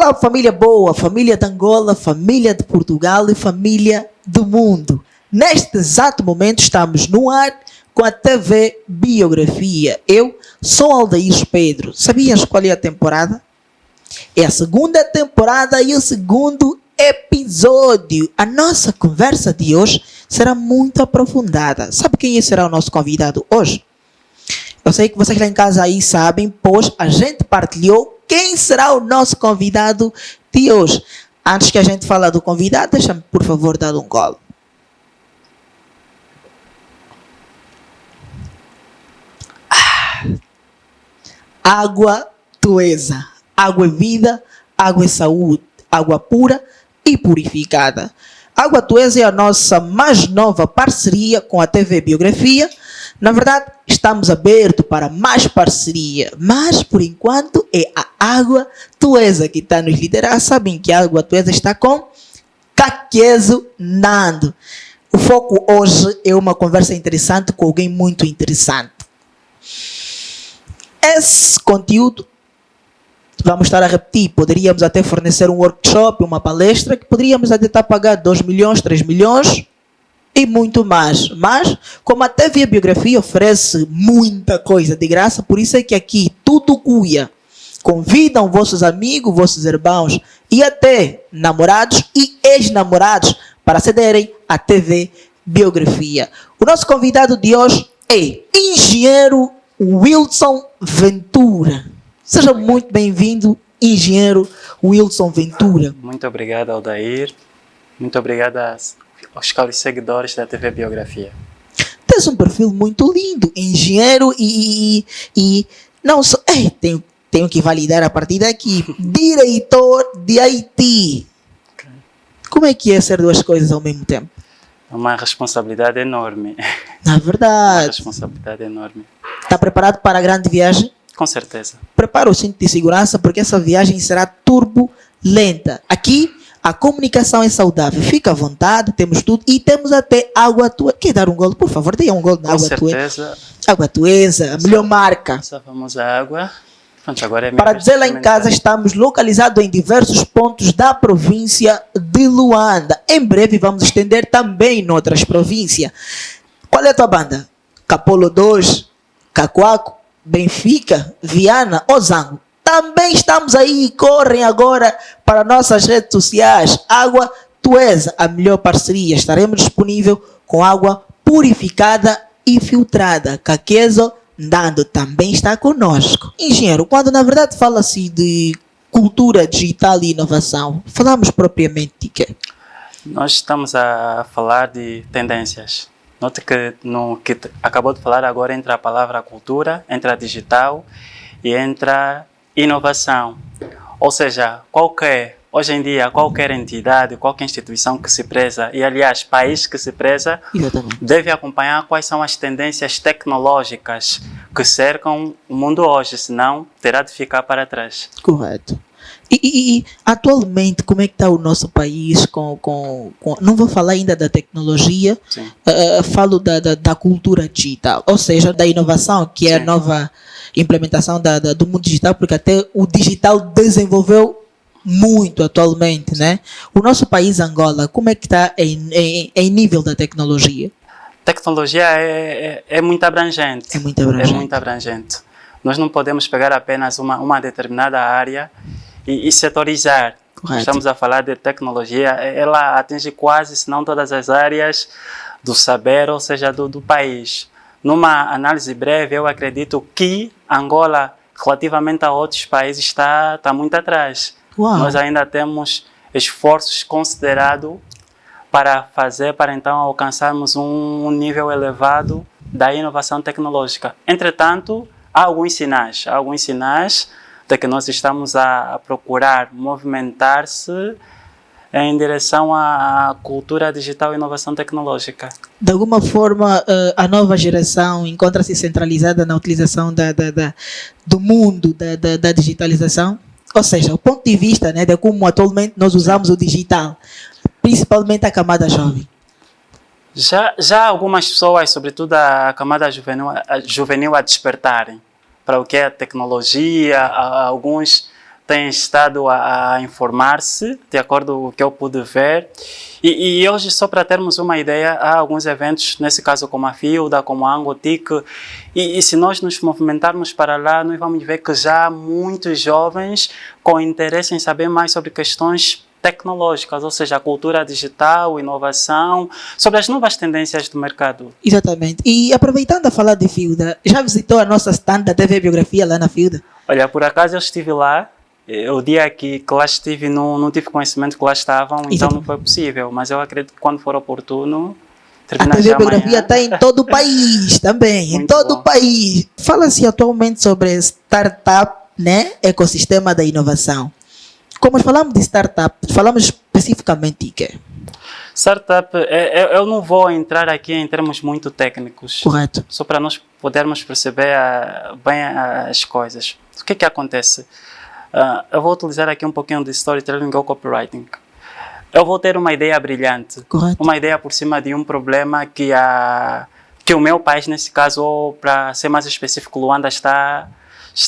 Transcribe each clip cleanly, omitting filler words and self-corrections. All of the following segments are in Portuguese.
Salve família boa, família de Angola, família de Portugal e família do mundo. Neste exato momento estamos no ar com a TV Biografia. Eu sou Aldair Pedro. Sabias qual é a temporada? É a segunda temporada e o segundo episódio. A nossa conversa de hoje será muito aprofundada. Sabe quem será o nosso convidado hoje? Eu sei que vocês lá em casa aí sabem, pois a gente partilhou quem será o nosso convidado de hoje. Antes que a gente fale do convidado, deixa-me, por favor, dar um gole. Água Tuesa. Água é vida, água é saúde, água pura e purificada. Água Tuesa é a nossa mais nova parceria com a TV Biografia. Na verdade, estamos abertos para mais parceria, mas por enquanto é a Água Tuesa que está nos liderar. Sabem que a Água Tuesa está com Caquezo Nando. O foco hoje é uma conversa interessante com alguém muito interessante. Esse conteúdo, vamos estar a repetir, poderíamos até fornecer um workshop, uma palestra, que poderíamos até estar a pagar 2 milhões, 3 milhões e muito mais. Mas, como a TV Biografia oferece muita coisa de graça, por isso é que aqui tudo cuia. Convidam vossos amigos, vossos irmãos e até namorados e ex-namorados para acederem à TV Biografia. O nosso convidado de hoje é engenheiro Wilson Ventura. Seja muito bem-vindo, engenheiro Wilson Ventura. Muito obrigado, Aldair. Muito obrigado aos seguidores da TV Biografia. Tens um perfil muito lindo, engenheiro e não só... tenho que validar a partir daqui. Diretor de IT. Como é que é ser duas coisas ao mesmo tempo? É uma responsabilidade enorme. Na verdade. Uma responsabilidade enorme. Está preparado para a grande viagem? Com certeza. Prepara o cinto de segurança porque essa viagem será turbulenta. Aqui a comunicação é saudável. Fica à vontade, temos tudo e temos até água Tuesa. Quer dar um gole? Por favor, dê um gole na água Tuesa. Com certeza. Água Tuesa, a melhor marca. Essa famosa água. Pronto, agora é para dizer lá em casa, estamos localizados em diversos pontos da província de Luanda. Em breve vamos estender também em outras províncias. Qual é a tua banda? Capolo 2, Cacoaco, Benfica, Viana ou Zango? Também estamos aí, correm agora para nossas redes sociais. Água Tuesa, a melhor parceria. Estaremos disponíveis com água purificada e filtrada. Caquezo Nando também está conosco. Engenheiro, quando na verdade fala-se de cultura digital e inovação, falamos propriamente de quê? Nós estamos a falar de tendências. Note que no que acabou de falar agora entra a palavra cultura, entra a digital e entra inovação. Ou seja, hoje em dia, qualquer entidade, qualquer instituição que se preza, e aliás, país que se preza, exatamente, deve acompanhar quais são as tendências tecnológicas que cercam o mundo hoje, senão terá de ficar para trás. Correto. E atualmente, como é que está o nosso país não vou falar ainda da tecnologia, falo da cultura digital, ou seja, da inovação, que é a nova implementação do mundo digital, porque até o digital desenvolveu muito atualmente, né? O nosso país, Angola, como é que está em nível da tecnologia? Tecnologia é muito abrangente. É muito abrangente. É muito abrangente. Nós não podemos pegar apenas uma determinada área e setorizar. Correto. Estamos a falar de tecnologia, ela atinge quase, se não todas as áreas do saber, ou seja, do país. Numa análise breve, eu acredito que Angola, relativamente a outros países, está muito atrás. Uau. Nós ainda temos esforços considerados para então alcançarmos um nível elevado da inovação tecnológica. Entretanto, há alguns sinais de que nós estamos a procurar movimentar-se em direção à cultura digital e inovação tecnológica. De alguma forma, a nova geração encontra-se centralizada na utilização do mundo da digitalização? Ou seja, o ponto de vista, né, de como atualmente nós usamos o digital, principalmente a camada jovem. Já algumas pessoas, sobretudo a camada juvenil a despertarem para o que é a tecnologia, alguns têm estado a informar-se, de acordo com o que eu pude ver. E hoje, só para termos uma ideia, há alguns eventos, nesse caso como a FIUDA, como a Angotic, e se nós nos movimentarmos para lá, nós vamos ver que já há muitos jovens com interesse em saber mais sobre questões tecnológicas, ou seja, a cultura digital, inovação, sobre as novas tendências do mercado. Exatamente. E aproveitando a falar de FIUDA, já visitou a nossa stand da TV Biografia lá na FIUDA? Olha, por acaso eu estive lá, o dia que lá estive não tive conhecimento que lá estavam, então não foi possível, mas eu acredito que quando for oportuno, a TV Biografia está em todo o país também, em todo o país. Fala-se atualmente sobre startup, né? Ecossistema da inovação. Como falamos de startup, falamos especificamente de quê? Startup, eu não vou entrar aqui em termos muito técnicos. Correto. Só para nós podermos perceber bem as coisas. O que acontece? Eu vou utilizar aqui um pouquinho de storytelling ou copywriting. Eu vou ter uma ideia brilhante. Correto. Uma ideia por cima de um problema que o meu país, nesse caso, ou para ser mais específico, Luanda, está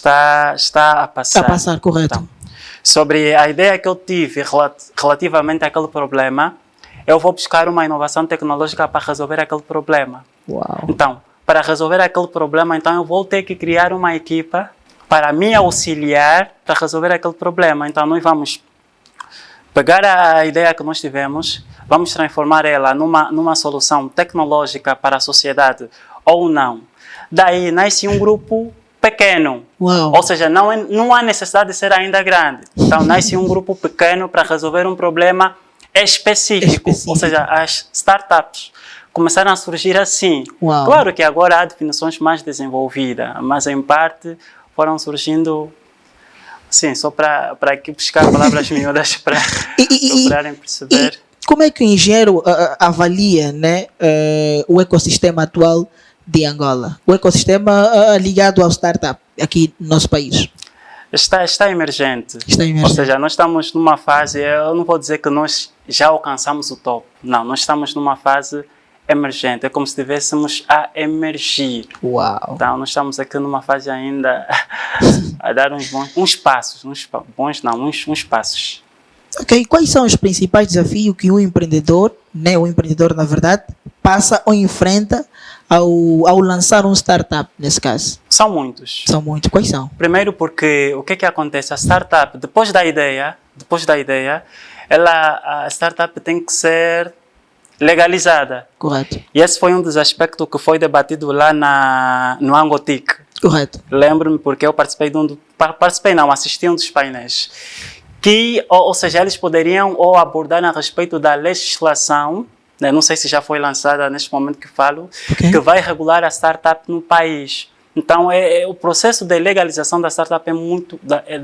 a passar. A passar, correto. Então, sobre a ideia que eu tive relativamente àquele problema, eu vou buscar uma inovação tecnológica para resolver aquele problema. Uau. Então, para resolver aquele problema, então eu vou ter que criar uma equipa para me auxiliar para resolver aquele problema. Então, nós vamos pegar a ideia que nós tivemos, vamos transformar ela numa solução tecnológica para a sociedade ou não. Daí nasce um grupo pequeno. Uau. Ou seja, não há necessidade de ser ainda grande. Então, nasce um grupo pequeno para resolver um problema específico. Ou seja, as startups começaram a surgir assim. Uau. Claro que agora há definições mais desenvolvidas, mas em parte foram surgindo, sim, só para aqui buscar palavras miúdas para procurarem perceber. E como é que o engenheiro avalia, né, o ecossistema atual de Angola? O ecossistema ligado ao startup aqui no nosso país? Está emergente. Está emergente. Ou seja, nós estamos numa fase, eu não vou dizer que nós já alcançamos o topo. Não, nós estamos numa fase emergente. É como se estivéssemos a emergir. Uau. Então, nós estamos aqui numa fase ainda a dar uns passos. Uns passos. Ok, quais são os principais desafios que um empreendedor, né, o empreendedor na verdade, passa ou enfrenta ao lançar um startup, nesse caso? São muitos. São muitos. Quais são? Primeiro porque o que acontece? A startup, depois da ideia, a startup tem que ser legalizada. Correto. E esse foi um dos aspectos que foi debatido lá no Angotic. Correto. Lembro-me porque eu assisti um dos painéis. Que, ou seja, eles poderiam abordar a respeito da legislação, né, não sei se já foi lançada neste momento que falo, okay, que vai regular a startup no país. Então, o processo de legalização da startup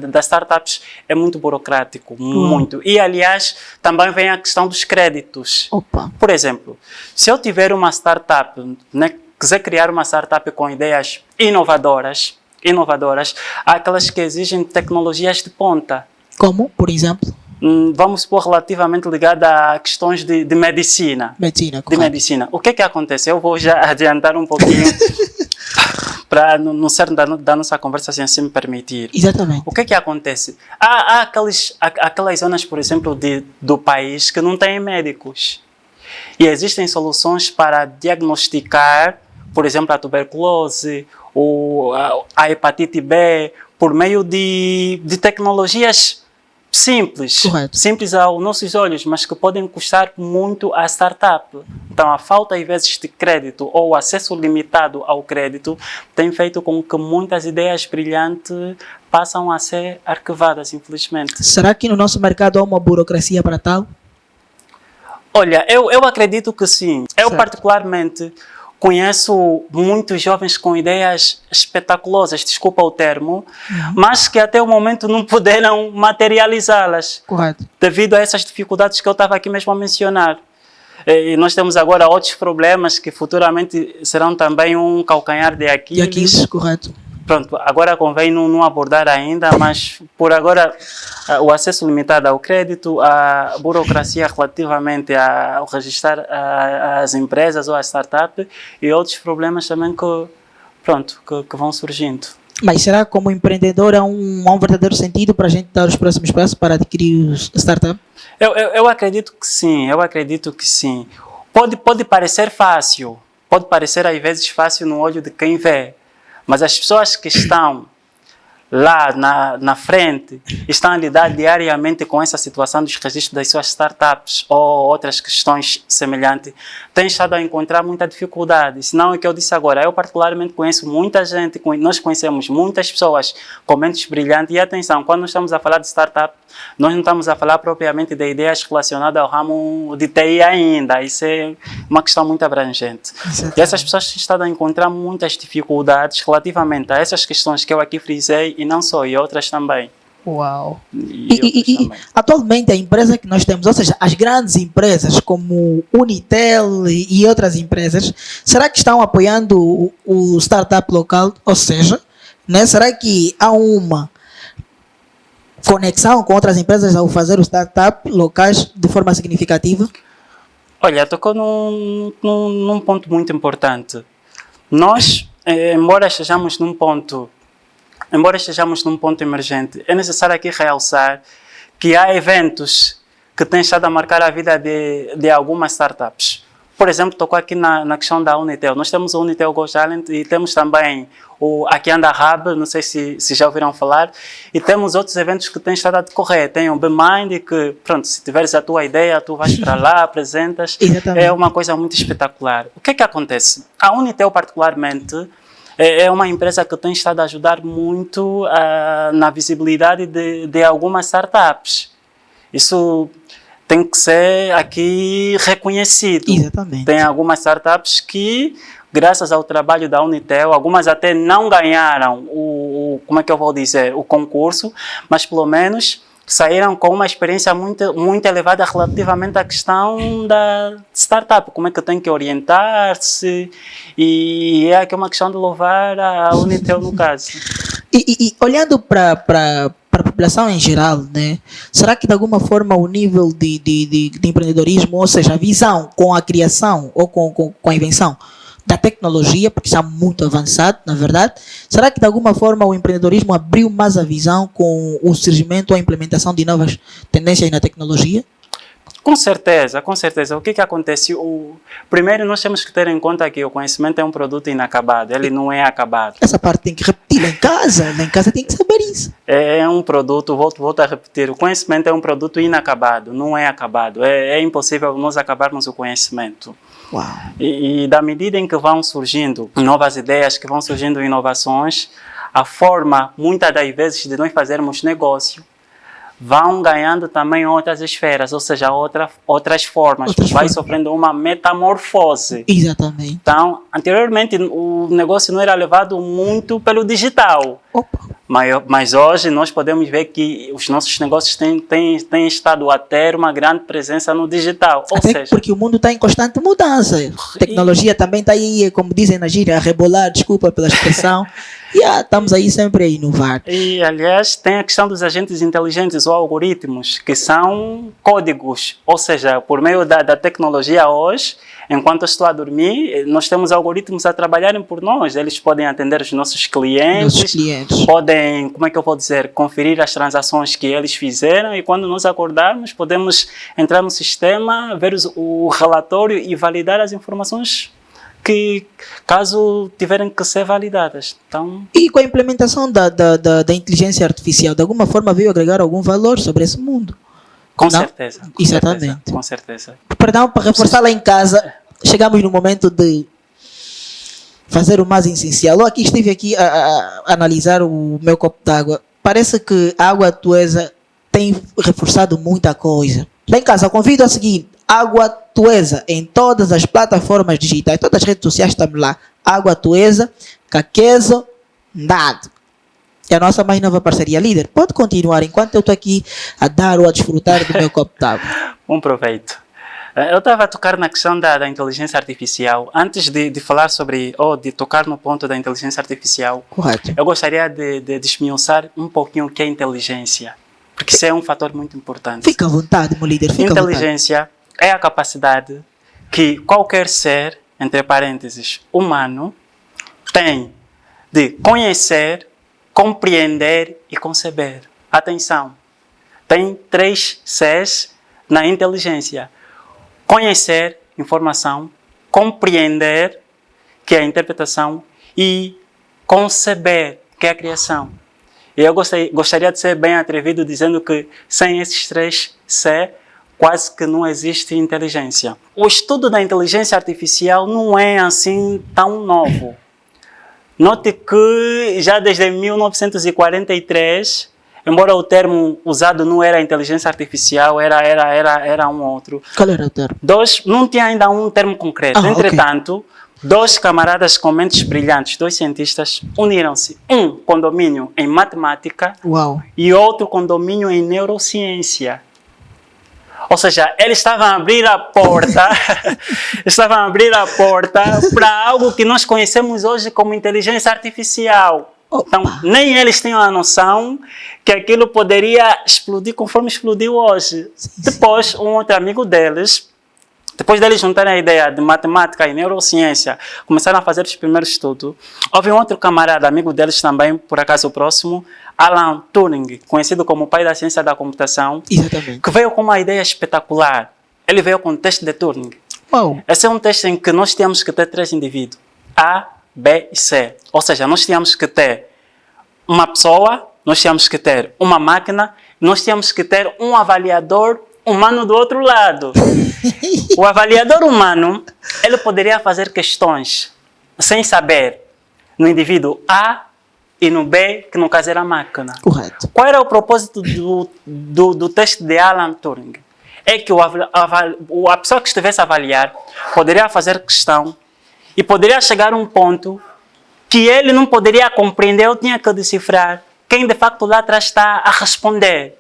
das startups é muito burocrático, muito. E, aliás, também vem a questão dos créditos. Opa. Por exemplo, se eu tiver uma startup, né, quiser criar uma startup com ideias inovadoras, aquelas que exigem tecnologias de ponta. Como, por exemplo? Vamos supor, relativamente ligada a questões de medicina. Medicina. O que acontece? Eu vou já adiantar um pouquinho para no cerne da nossa conversa, se assim me permitir. Exatamente. O que acontece? Há aquelas zonas, por exemplo, do país que não têm médicos. E existem soluções para diagnosticar, por exemplo, a tuberculose ou a hepatite B por meio de tecnologias simples. Correto. Simples aos nossos olhos, mas que podem custar muito à startup. Então, a falta, às vezes, de crédito ou o acesso limitado ao crédito tem feito com que muitas ideias brilhantes passam a ser arquivadas, infelizmente. Será que no nosso mercado há uma burocracia para tal? Olha, eu acredito que sim. Eu, certo, particularmente, conheço muitos jovens com ideias espetaculosas, desculpa o termo, mas que até o momento não puderam materializá-las. Correto. Devido a essas dificuldades que eu estava aqui mesmo a mencionar. E nós temos agora outros problemas que futuramente serão também um calcanhar de Aquiles. Correto. Pronto, agora convém não abordar ainda, mas por agora o acesso limitado ao crédito, a burocracia relativamente ao registrar as empresas ou as startups e outros problemas também que vão surgindo. Mas será que como empreendedor há um verdadeiro sentido para a gente dar os próximos passos para adquirir os startup? Eu acredito que sim, eu acredito que sim. Pode parecer fácil, pode parecer às vezes fácil no olho de quem vê, mas as pessoas que estão lá na frente estão a lidar diariamente com essa situação dos registros das suas startups ou outras questões semelhantes, têm estado a encontrar muita dificuldade. Senão é o que eu disse agora, eu particularmente conheço muita gente, nós conhecemos muitas pessoas com mentes brilhantes e atenção, quando nós estamos a falar de startup, nós não estamos a falar propriamente de ideias relacionadas ao ramo de TI ainda, isso é uma questão muito abrangente. Exatamente. E essas pessoas têm estado a encontrar muitas dificuldades relativamente a essas questões que eu aqui frisei e não só, e outras também. Uau! E outras E também. atualmente a empresa que nós temos, ou seja, as grandes empresas como Unitel e outras empresas, será que estão apoiando o startup local? Ou seja, né, será que há uma conexão com outras empresas ao fazer os startup locais de forma significativa? Olha, tocou num ponto muito importante. Nós, embora estejamos num ponto emergente, é necessário aqui realçar que há eventos que têm estado a marcar a vida de algumas startups. Por exemplo, tocou aqui na questão da Unitel. Nós temos o Unitel Go Talent e temos também o Akianda Hub, não sei se já ouviram falar, e temos outros eventos que têm estado a decorrer. Tem o BeMind, que, pronto, se tiveres a tua ideia, tu vais para lá, apresentas. Exatamente. É uma coisa muito espetacular. O que é que acontece? A Unitel, particularmente, é uma empresa que tem estado a ajudar muito na visibilidade de algumas startups. Isso tem que ser aqui reconhecido. Exatamente. Tem algumas startups que, graças ao trabalho da Unitel, algumas até não ganharam como é que eu vou dizer, o concurso, mas pelo menos saíram com uma experiência muito elevada relativamente à questão da startup, como é que tem que orientar-se, e é aqui uma questão de louvar a Unitel no caso. E olhando para a população em geral, né? Será que de alguma forma o nível de empreendedorismo, ou seja, a visão com a criação ou com a invenção da tecnologia, porque está muito avançado, na verdade, será que de alguma forma o empreendedorismo abriu mais a visão com o surgimento ou a implementação de novas tendências na tecnologia? Com certeza, com certeza. O que acontece? Primeiro, nós temos que ter em conta que o conhecimento é um produto inacabado, ele não é acabado. Essa parte tem que repetir lá em casa tem que saber isso. É um produto, volto a repetir, o conhecimento é um produto inacabado, não é acabado. É impossível nós acabarmos o conhecimento. Uau. E da medida em que vão surgindo novas ideias, que vão surgindo inovações, a forma, muitas das vezes, de nós fazermos negócio, vão ganhando também outras esferas, ou seja, outras formas, vai sofrendo uma metamorfose. Exatamente. Então, anteriormente, o negócio não era levado muito pelo digital. Opa. Mas hoje nós podemos ver que os nossos negócios têm estado a ter uma grande presença no digital. Ou Até seja, porque o mundo está em constante mudança. A tecnologia também está aí, como dizem na gíria, a rebolar, desculpa pela expressão. E estamos aí sempre a inovar. E, aliás, tem a questão dos agentes inteligentes ou algoritmos, que são códigos. Ou seja, por meio da tecnologia hoje, enquanto eu estou a dormir, nós temos algoritmos a trabalharem por nós. Eles podem atender os nossos clientes, podem, como é que eu vou dizer, conferir as transações que eles fizeram, e quando nós acordarmos, podemos entrar no sistema, ver o relatório e validar as informações que, caso tiverem que ser validadas. Então, e com a implementação da inteligência artificial, de alguma forma veio agregar algum valor sobre esse mundo? Com certeza. Exatamente. Com certeza. Perdão, para reforçar lá em casa, chegamos no momento de fazer o mais essencial. Eu estive aqui a analisar o meu copo d'água. Parece que a Água Tuesa tem reforçado muita coisa. Lá em casa, eu convido a seguir Água Tuesa em todas as plataformas digitais, todas as redes sociais estamos lá. Água Tuesa, Caqueso, Ndado. É a nossa mais nova parceria. Líder, pode continuar enquanto eu estou aqui a dar ou a desfrutar do meu copo d'água. Bom proveito. Eu estava a tocar na questão da inteligência artificial. Antes de falar sobre, ou de tocar no ponto da inteligência artificial, correto, eu gostaria de desmiuçar um pouquinho o que é inteligência, porque isso é um fator muito importante. Fica à vontade, meu líder, fica inteligência à vontade. É a capacidade que qualquer ser, entre parênteses, humano, tem de conhecer, compreender e conceber. Atenção, tem 3 Cs na inteligência. Conhecer, informação, compreender, que é a interpretação, e conceber, que é a criação. E eu gostaria de ser bem atrevido dizendo que sem esses 3 C, quase que não existe inteligência. O estudo da inteligência artificial não é assim tão novo. Note que já desde 1943, embora o termo usado não era inteligência artificial, era um outro. Qual era o termo? Não tinha ainda um termo concreto. Entretanto, 2 camaradas com mentes brilhantes, 2 cientistas, uniram-se. Um com domínio em matemática e outro com domínio em neurociência. Ou seja, eles estavam a abrir a porta, para algo que nós conhecemos hoje como inteligência artificial. Então, nem eles tinham a noção que aquilo poderia explodir conforme explodiu hoje. Depois, um outro amigo deles, depois deles juntarem a ideia de matemática e neurociência, começaram a fazer os primeiros estudos. Houve um outro camarada, amigo deles também, por acaso o próximo, Alan Turing, conhecido como o pai da ciência da computação, que veio com uma ideia espetacular. Ele veio com o teste de Turing. Esse é um teste em que nós temos que ter 3 indivíduos, A, B e C. Ou seja, nós tínhamos que ter uma pessoa, nós tínhamos que ter uma máquina, nós tínhamos que ter um avaliador humano do outro lado. O avaliador humano, ele poderia fazer questões sem saber no indivíduo A e no B, que no caso era a máquina. Correto. Qual era o propósito do teste de Alan Turing? É que a pessoa que estivesse a avaliar poderia fazer questão e poderia chegar a um ponto que ele não poderia compreender ou tinha que decifrar quem de facto lá atrás está a responder.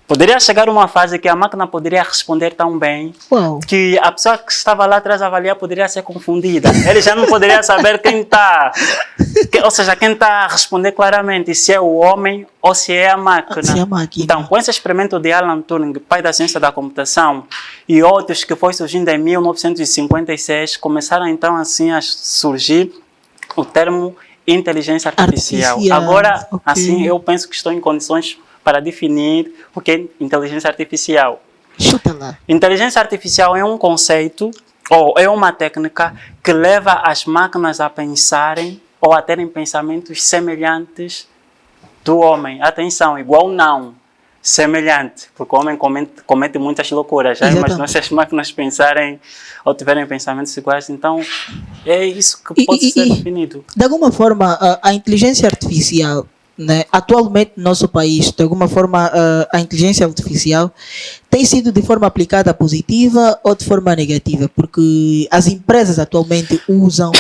Poderia chegar a uma fase que a máquina poderia responder tão bem que a pessoa que estava lá atrás a avaliar poderia ser confundida. Ele já não poderia saber quem está, ou seja, quem está a responder claramente, se é o homem ou se é a máquina. Então, com esse experimento de Alan Turing, pai da ciência da computação, e outros que foi surgindo em 1956, começaram então assim a surgir o termo inteligência artificial. Agora, assim, eu penso que estou em condições para definir o que é inteligência artificial. Chuta lá. Inteligência artificial é um conceito ou é uma técnica que leva as máquinas a pensarem ou a terem pensamentos semelhantes do homem. Atenção, igual não, semelhante, porque o homem comete muitas loucuras. Mas se as máquinas pensarem ou tiverem pensamentos iguais, então é isso que pode ser definido. De alguma forma, a inteligência artificial, né, atualmente no nosso país, de alguma forma, a inteligência artificial tem sido de forma aplicada positiva ou de forma negativa, porque as empresas atualmente usam,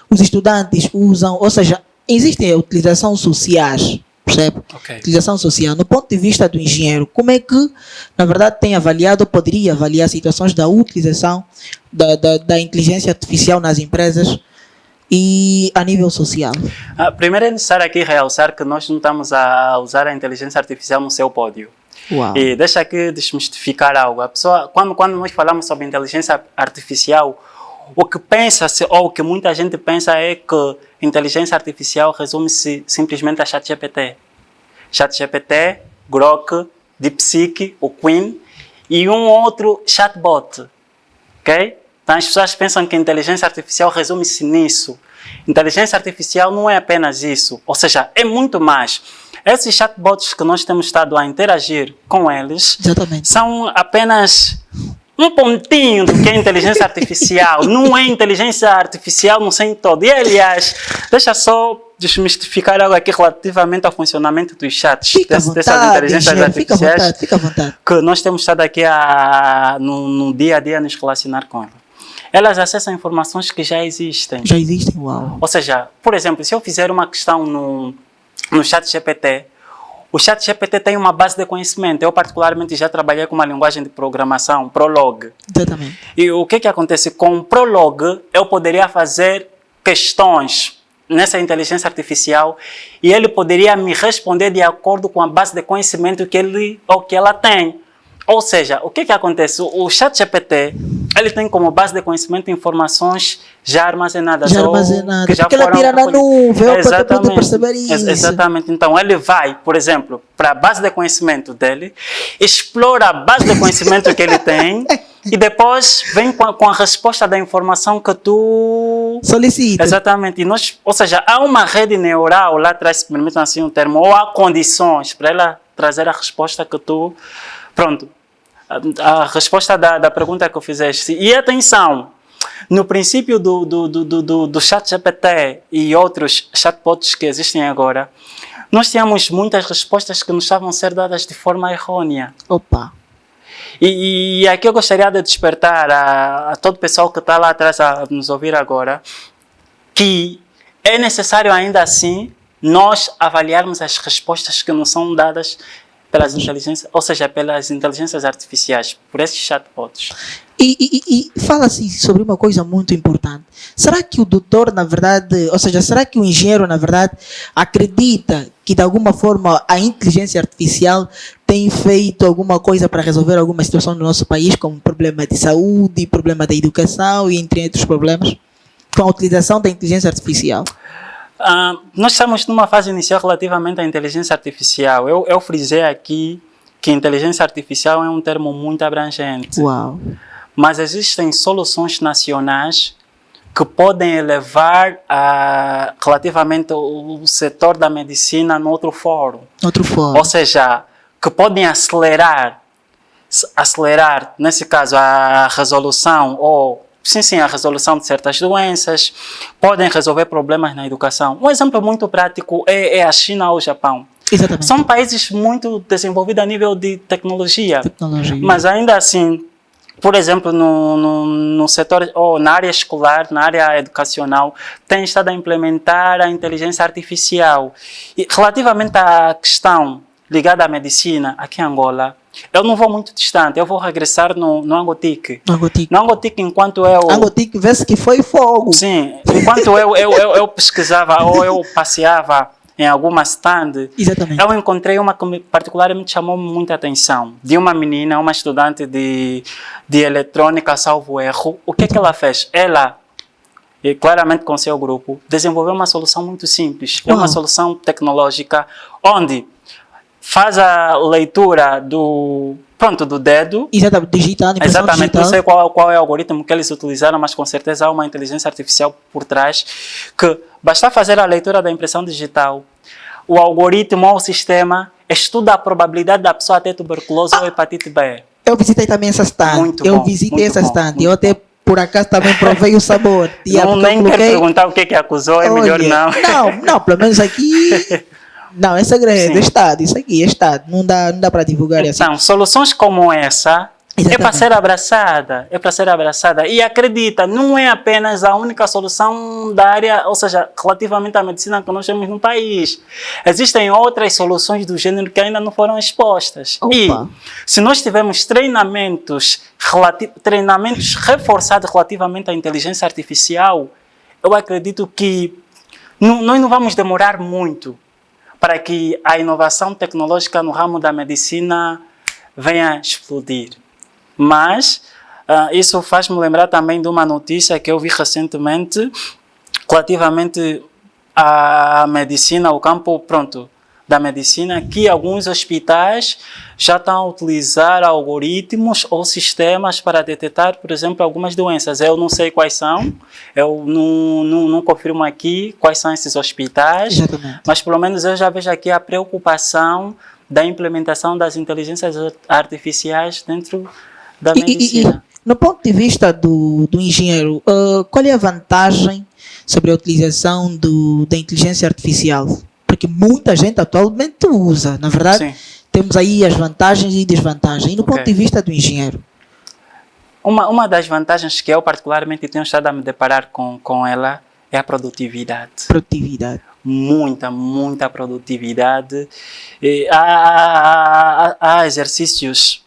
os estudantes usam, ou seja, existe a utilização sociais, percebe? Utilização social. No ponto de vista do engenheiro, como é que, na verdade, tem avaliado ou poderia avaliar situações da utilização da inteligência artificial nas empresas e a nível social? Primeiro é necessário aqui realçar que nós não estamos a usar a inteligência artificial no seu pódio. E deixa aqui desmistificar algo. A pessoa, quando nós falamos sobre inteligência artificial, o que pensa-se, ou o que muita gente pensa é que inteligência artificial resume-se simplesmente a ChatGPT. ChatGPT, Grok, DeepSeek, o Queen e um outro chatbot. Ok? Então as pessoas pensam que inteligência artificial resume-se nisso. Inteligência artificial não é apenas isso, ou seja, é muito mais. Esses chatbots que nós temos estado a interagir com eles são apenas um pontinho do que é inteligência artificial. Não é inteligência artificial no sem todo. E aliás, deixa só desmistificar algo aqui relativamente ao funcionamento dos chats, dessas inteligências artificiais, fica à vontade. Que nós temos estado aqui no dia a dia a nos relacionar com elas. Elas acessam informações que já existem. Já existem, uau. Ou seja, por exemplo, se eu fizer uma questão no ChatGPT, o ChatGPT tem uma base de conhecimento. Eu particularmente já trabalhei com uma linguagem de programação, Prolog. Exatamente. E o que acontece? Com o Prolog, eu poderia fazer questões nessa inteligência artificial e ele poderia me responder de acordo com a base de conhecimento que ele ou que ela tem. Ou seja, o que acontece? O ChatGPT, ele tem como base de conhecimento informações já armazenadas. Já ou armazenadas. que já Porque ela foram tira na recolhidas. nuvem, ou para poder perceber isso. Exatamente. Então, ele vai, por exemplo, para a base de conhecimento dele, explora a base de conhecimento que ele tem e depois vem com a resposta da informação que tu solicita. Exatamente. E nós, ou seja, há uma rede neural lá atrás, se permitam assim um termo, ou há condições para ela trazer a resposta que tu... Pronto. A resposta da pergunta que eu fizeste. E atenção, no princípio do ChatGPT e outros chatbots que existem agora, nós tínhamos muitas respostas que nos estavam a ser dadas de forma errônea. Opa! E aqui eu gostaria de despertar a todo o pessoal que está lá atrás a nos ouvir agora, que é necessário ainda assim nós avaliarmos as respostas que nos são dadas pelas inteligências, ou seja, pelas inteligências artificiais, por esses chatbots. E fala-se sobre uma coisa muito importante. Será que o doutor, na verdade, ou seja, será que o engenheiro, na verdade, acredita que de alguma forma a inteligência artificial tem feito alguma coisa para resolver alguma situação no nosso país, como problema de saúde, problema da educação e entre outros problemas, com a utilização da inteligência artificial? Nós estamos numa fase inicial relativamente à inteligência artificial. Eu frisei aqui que inteligência artificial é um termo muito abrangente. Uau! Mas existem soluções nacionais que podem elevar relativamente o setor da medicina no outro fórum. Ou seja, que podem acelerar, nesse caso, a resolução ou sim, a resolução de certas doenças, podem resolver problemas na educação. Um exemplo muito prático é a China ou o Japão. Exatamente. São países muito desenvolvidos a nível de tecnologia. Mas ainda assim, por exemplo, no setor, ou na área escolar, na área educacional, tem estado a implementar a inteligência artificial. E relativamente à questão ligada à medicina, aqui em Angola, eu não vou muito distante, eu vou regressar no Angotic. No Angotic, enquanto eu... Angotic, vê-se que foi fogo. Sim, enquanto eu pesquisava ou eu passeava em alguma stand, exatamente, eu encontrei uma que particularmente chamou muita atenção, de uma menina, uma estudante de eletrônica, salvo erro. O que ela fez? Ela, e claramente com seu grupo, desenvolveu uma solução muito simples. É uma solução tecnológica onde faz a leitura do dedo. Exatamente, digital, exatamente, digital. Não sei qual é o algoritmo que eles utilizaram, mas com certeza há uma inteligência artificial por trás que basta fazer a leitura da impressão digital. O algoritmo ou o sistema estuda a probabilidade da pessoa ter tuberculose ou hepatite B. Eu visitei também essa stand. Visitei essa stand. Eu até por acaso também provei o sabor. Nem quero perguntar o que acusou, é melhor não. Não, pelo menos aqui... Não, é segredo, é Estado, isso aqui é Estado, não dá para divulgar assim. Então, soluções como essa é para ser abraçada, e acredita, não é apenas a única solução da área, ou seja, relativamente à medicina que nós temos no país. Existem outras soluções do gênero que ainda não foram expostas. Opa. E se nós tivermos treinamentos reforçados relativamente à inteligência artificial, eu acredito que nós não vamos demorar muito para que a inovação tecnológica no ramo da medicina venha explodir. Mas isso faz-me lembrar também de uma notícia que eu vi recentemente relativamente à medicina, ao campo da medicina, que alguns hospitais já estão a utilizar algoritmos ou sistemas para detectar, por exemplo, algumas doenças. Eu não sei quais são, eu não confirmo aqui quais são esses hospitais, exatamente, mas pelo menos eu já vejo aqui a preocupação da implementação das inteligências artificiais dentro da medicina. No ponto de vista do engenheiro, qual é a vantagem sobre a utilização da inteligência artificial? Porque muita gente atualmente usa, na verdade. Sim. Temos aí as vantagens e desvantagens. E no ponto de vista do engenheiro? Uma das vantagens que eu particularmente tenho estado a me deparar com ela é a produtividade. Muita produtividade. Há exercícios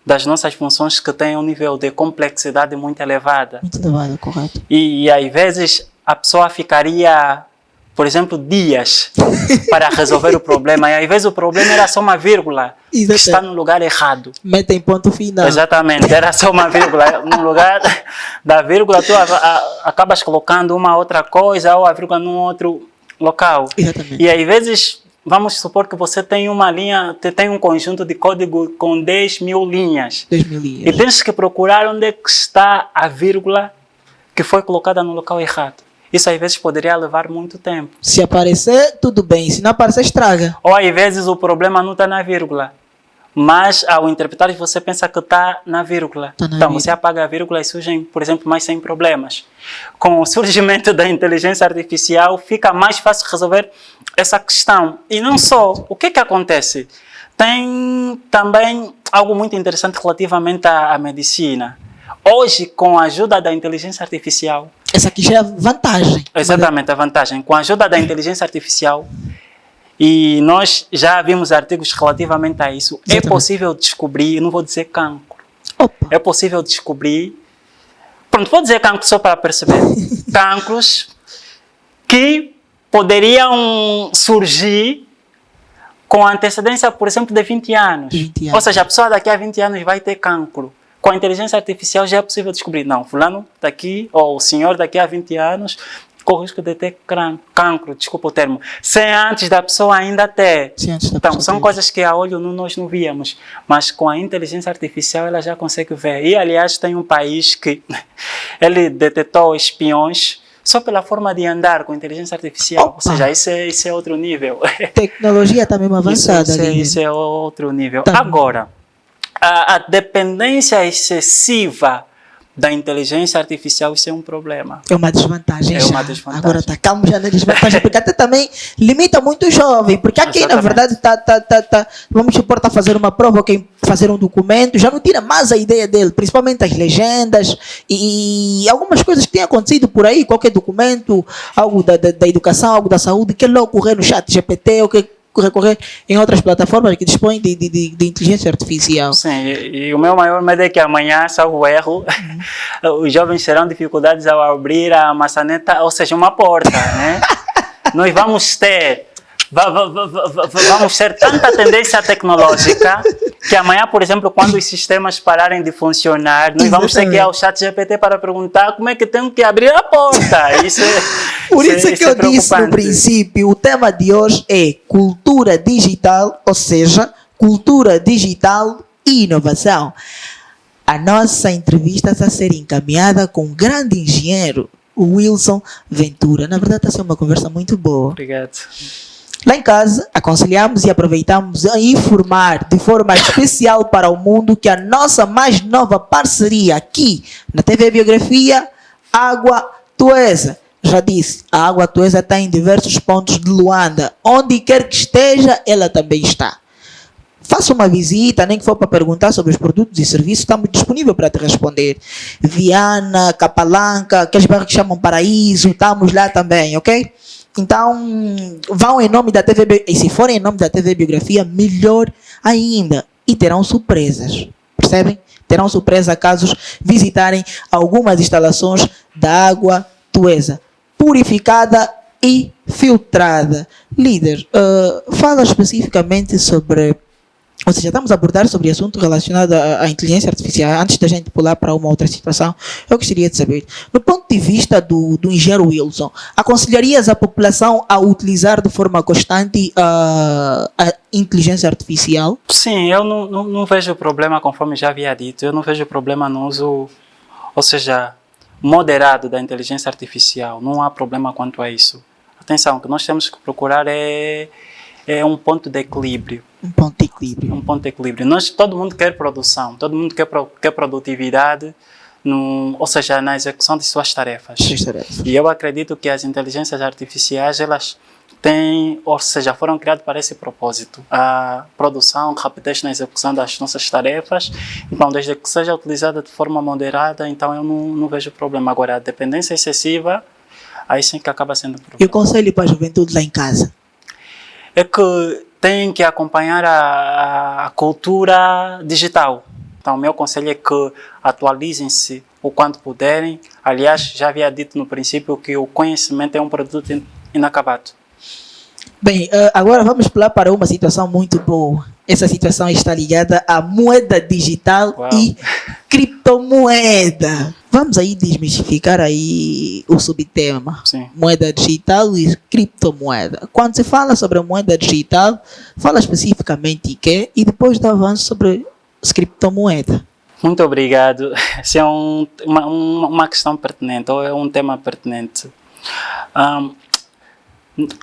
das nossas funções que têm um nível de complexidade muito elevada. Muito elevado, correto. E às vezes a pessoa ficaria por exemplo, dias para resolver o problema. E às vezes o problema era só uma vírgula que está no lugar errado. Metem ponto final. Exatamente, era só uma vírgula. No lugar da vírgula, tu acabas colocando uma outra coisa ou a vírgula num outro local. Exatamente. E às vezes, vamos supor que você tem uma linha, tem um conjunto de código com 10 mil linhas. 10 mil linhas. E tens que procurar onde é que está a vírgula que foi colocada no local errado. Isso às vezes poderia levar muito tempo. Se aparecer, tudo bem. Se não aparecer, estraga. Ou às vezes o problema não está na vírgula. Mas ao interpretar você pensa que está na vírgula. Então você apaga a vírgula e surgem, por exemplo, mais 100 problemas. Com o surgimento da inteligência artificial fica mais fácil resolver essa questão. E não só. O que acontece? Tem também algo muito interessante relativamente à medicina. Hoje, com a ajuda da inteligência artificial... Essa aqui já é a vantagem. Exatamente, a vantagem. Com a ajuda da inteligência artificial, e nós já vimos artigos relativamente a isso, exatamente. É possível descobrir, não vou dizer cancro, é possível descobrir, pronto, vou dizer cancro só para perceber, cancros que poderiam surgir com antecedência, por exemplo, de 20 anos. 20 anos. Ou seja, a pessoa daqui a 20 anos vai ter cancro. Com a inteligência artificial já é possível descobrir, não, fulano daqui, ou o senhor daqui a 20 anos, com risco de ter cancro, desculpa o termo, sem antes da pessoa ainda ter. Então, são coisas que a olho nós não víamos, mas com a inteligência artificial ela já consegue ver. E, aliás, tem um país que ele detectou espiões só pela forma de andar com inteligência artificial. Ou seja, isso é outro nível. Tecnologia está mesmo avançada. Isso é outro nível. Agora, a dependência excessiva da inteligência artificial, isso é um problema. É uma desvantagem. É uma desvantagem. Agora está calmo já na desvantagem, porque até também limita muito o jovem, porque aqui na verdade vamos supor, está a fazer uma prova, ou quem fazer um documento, já não tira mais a ideia dele, principalmente as legendas e algumas coisas que têm acontecido por aí, qualquer documento, algo da educação, algo da saúde, que logo correr no chat GPT, ou que recorrer em outras plataformas que dispõem de inteligência artificial. Sim, e o meu maior medo é que amanhã, salvo erro, os jovens terão dificuldades ao abrir a maçaneta, ou seja, uma porta, né? Nós vamos ter tanta tendência tecnológica que amanhã, por exemplo, quando os sistemas pararem de funcionar, nós vamos ter que ir ao chat GPT para perguntar como é que tenho que abrir a porta. Por isso é que eu disse no princípio, o tema de hoje é cultura digital, ou seja, cultura digital e inovação. A nossa entrevista está a ser encaminhada com um grande engenheiro, o Wilson Ventura. Na verdade, está a ser uma conversa muito boa. Obrigado. Lá em casa, aconselhamos e aproveitamos a informar de forma especial para o mundo que a nossa mais nova parceria aqui na TV Biografia, Água Tuesa. Já disse, a Água Tuesa está em diversos pontos de Luanda. Onde quer que esteja, ela também está. Faça uma visita, nem que for para perguntar sobre os produtos e serviços, estamos disponíveis para te responder. Viana, Capalanca, aqueles bairros que chamam Paraíso, estamos lá também, ok? Então, vão em nome da TV, e se forem em nome da TV Biografia, melhor ainda. E terão surpresas, percebem? Terão surpresa caso visitarem algumas instalações da Água Tuesa, purificada e filtrada. Líder, fala especificamente sobre... Ou seja, estamos a abordar sobre assunto relacionado à inteligência artificial. Antes da gente pular para uma outra situação, eu gostaria de saber, do ponto de vista do engenheiro Wilson, aconselharias a população a utilizar de forma constante a inteligência artificial? Sim, eu não vejo problema, conforme já havia dito, eu não vejo problema no uso, ou seja, moderado da inteligência artificial. Não há problema quanto a isso. Atenção, o que nós temos que procurar é um ponto de equilíbrio. Um ponto de equilíbrio. Um ponto de equilíbrio. Todo mundo quer produção, todo mundo quer produtividade, ou seja, na execução de suas tarefas. E eu acredito que as inteligências artificiais, elas têm, ou seja, foram criadas para esse propósito. A produção, rapidez na execução das nossas tarefas. Então, desde que seja utilizada de forma moderada, então eu não vejo problema. Agora, a dependência excessiva, aí sim que acaba sendo problema. E o conselho para a juventude lá em casa? É que tem que acompanhar a cultura digital. Então, o meu conselho é que atualizem-se o quanto puderem. Aliás, já havia dito no princípio que o conhecimento é um produto inacabado. Bem, agora vamos pular para uma situação muito boa. Essa situação está ligada à moeda digital Uau. e criptomoeda. Vamos aí desmistificar aí o subtema. Sim. Moeda digital e criptomoeda. Quando se fala sobre a moeda digital, fala especificamente o quê? E depois dá avanço sobre as criptomoedas. Muito obrigado. Essa é uma questão pertinente, ou é um tema pertinente.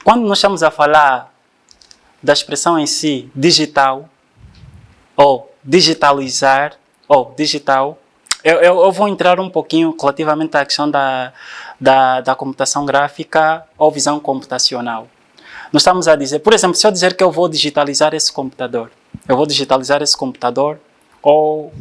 Quando nós estamos a falar da expressão em si, digital, ou digitalizar, ou digital, eu vou entrar um pouquinho relativamente à questão da computação gráfica ou visão computacional. Nós estamos a dizer, por exemplo, se eu dizer que eu vou digitalizar esse computador, ou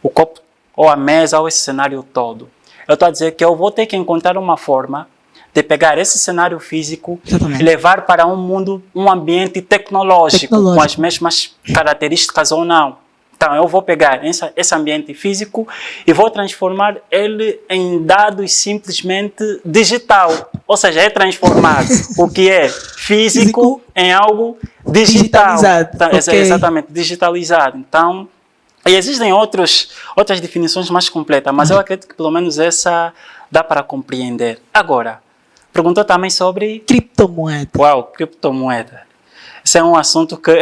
o copo, ou a mesa, ou esse cenário todo, eu estou a dizer que eu vou ter que encontrar uma forma de pegar esse cenário físico Exatamente. e levar para um ambiente tecnológico, com as mesmas características ou não. Então, eu vou pegar esse ambiente físico e vou transformar ele em dados simplesmente digital. Ou seja, é transformar o que é físico em algo digital. Digitalizado. Então, Okay. Exatamente, digitalizado. Então, e existem outras definições mais completas, mas eu acredito que pelo menos essa dá para compreender. Agora, perguntou também sobre Criptomoeda. Uau, criptomoeda. Esse é um assunto que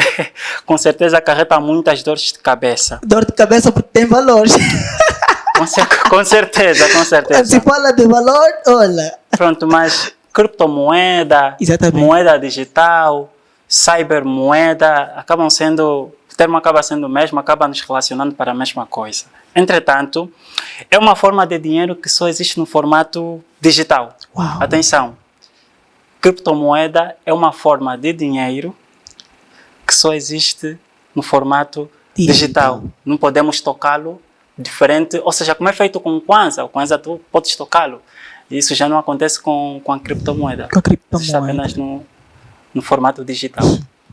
com certeza acarreta muitas dores de cabeça. Dor de cabeça porque tem valores. Com certeza, com Quando se certeza. fala de valor, olha. Pronto, mas criptomoeda, Exatamente. moeda digital, cybermoeda, o termo acaba sendo o mesmo, acaba nos relacionando para a mesma coisa. Entretanto, é uma forma de dinheiro que só existe no formato digital. Uau. Atenção, criptomoeda é uma forma de dinheiro que só existe no formato digital. Não podemos tocá-lo diferente, ou seja, como é feito com o Kwanza tu podes tocá-lo. Isso já não acontece com a criptomoeda. Com a criptomoeda. Existe apenas no formato digital.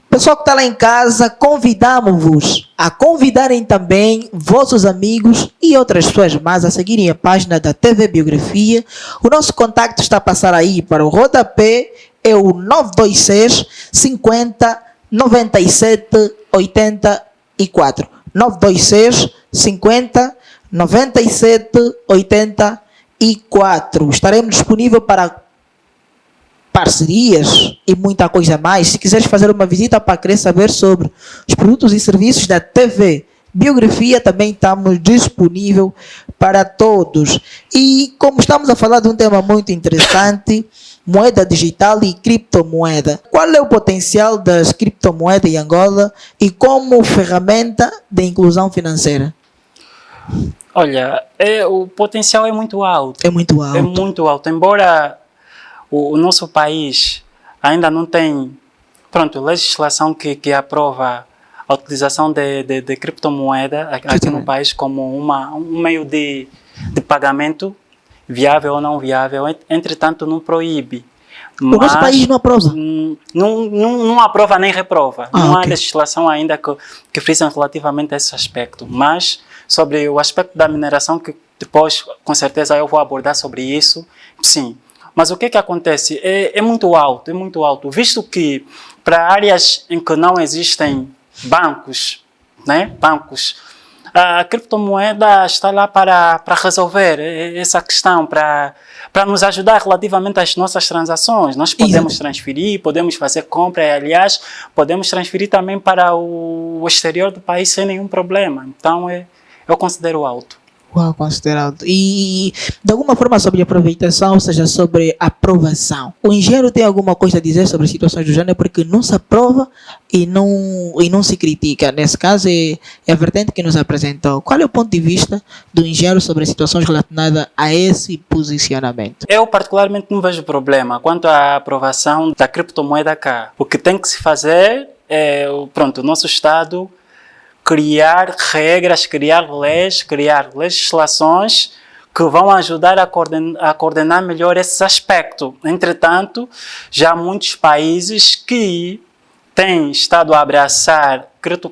Pessoal que está lá em casa, convidamos-vos a convidarem também vossos amigos e outras pessoas mais a seguirem a página da TV Biografia. O nosso contacto está a passar aí para o rodapé, é o 926 50 97 84. 926 50 97 84. Estaremos disponíveis para parcerias e muita coisa mais. Se quiseres fazer uma visita para querer saber sobre os produtos e serviços da TV Biografia, também estamos disponíveis para todos. E como estamos a falar de um tema muito interessante, moeda digital e criptomoeda. Qual é o potencial das criptomoedas em Angola e como ferramenta de inclusão financeira? Olha, o potencial é muito alto. É muito alto. É muito alto. Embora o nosso país ainda não tem, legislação que aprova a utilização de criptomoeda aqui no país como um meio de pagamento viável ou não viável, entretanto não proíbe. O nosso país não aprova? Não aprova nem reprova. Não há ok. legislação ainda que frisa relativamente a esse aspecto. Mas sobre o aspecto da mineração, que depois com certeza eu vou abordar sobre isso, sim. Mas o que acontece? É muito alto, visto que para áreas em que não existem bancos, a criptomoeda está lá para resolver essa questão, para nos ajudar relativamente às nossas transações. Nós podemos transferir, podemos fazer compra, e, aliás, podemos transferir também para o exterior do país sem nenhum problema. Então, eu considero alto. Uau, considerado. E de alguma forma sobre aproveitação, ou seja, sobre aprovação. O engenheiro tem alguma coisa a dizer sobre situações do gênero, porque não se aprova e não se critica. Nesse caso, é a vertente que nos apresentou. Qual é o ponto de vista do engenheiro sobre situações relacionadas a esse posicionamento? Eu, particularmente, não vejo problema quanto à aprovação da criptomoeda cá. O que tem que se fazer é, o nosso Estado criar regras, criar leis, criar legislações que vão ajudar a coordenar melhor esse aspecto. Entretanto, já há muitos países que têm estado a abraçar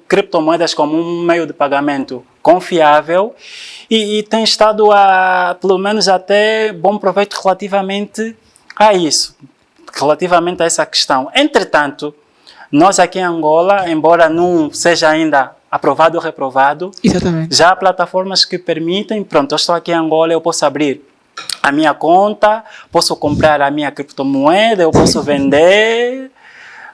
criptomoedas como um meio de pagamento confiável e têm estado a, pelo menos até, bom proveito relativamente a isso. relativamente a essa questão. Entretanto, nós aqui em Angola, embora não seja ainda aprovado ou reprovado, Exatamente. já há plataformas que permitem, pronto, eu estou aqui em Angola, eu posso abrir a minha conta, posso comprar a minha criptomoeda, eu posso vender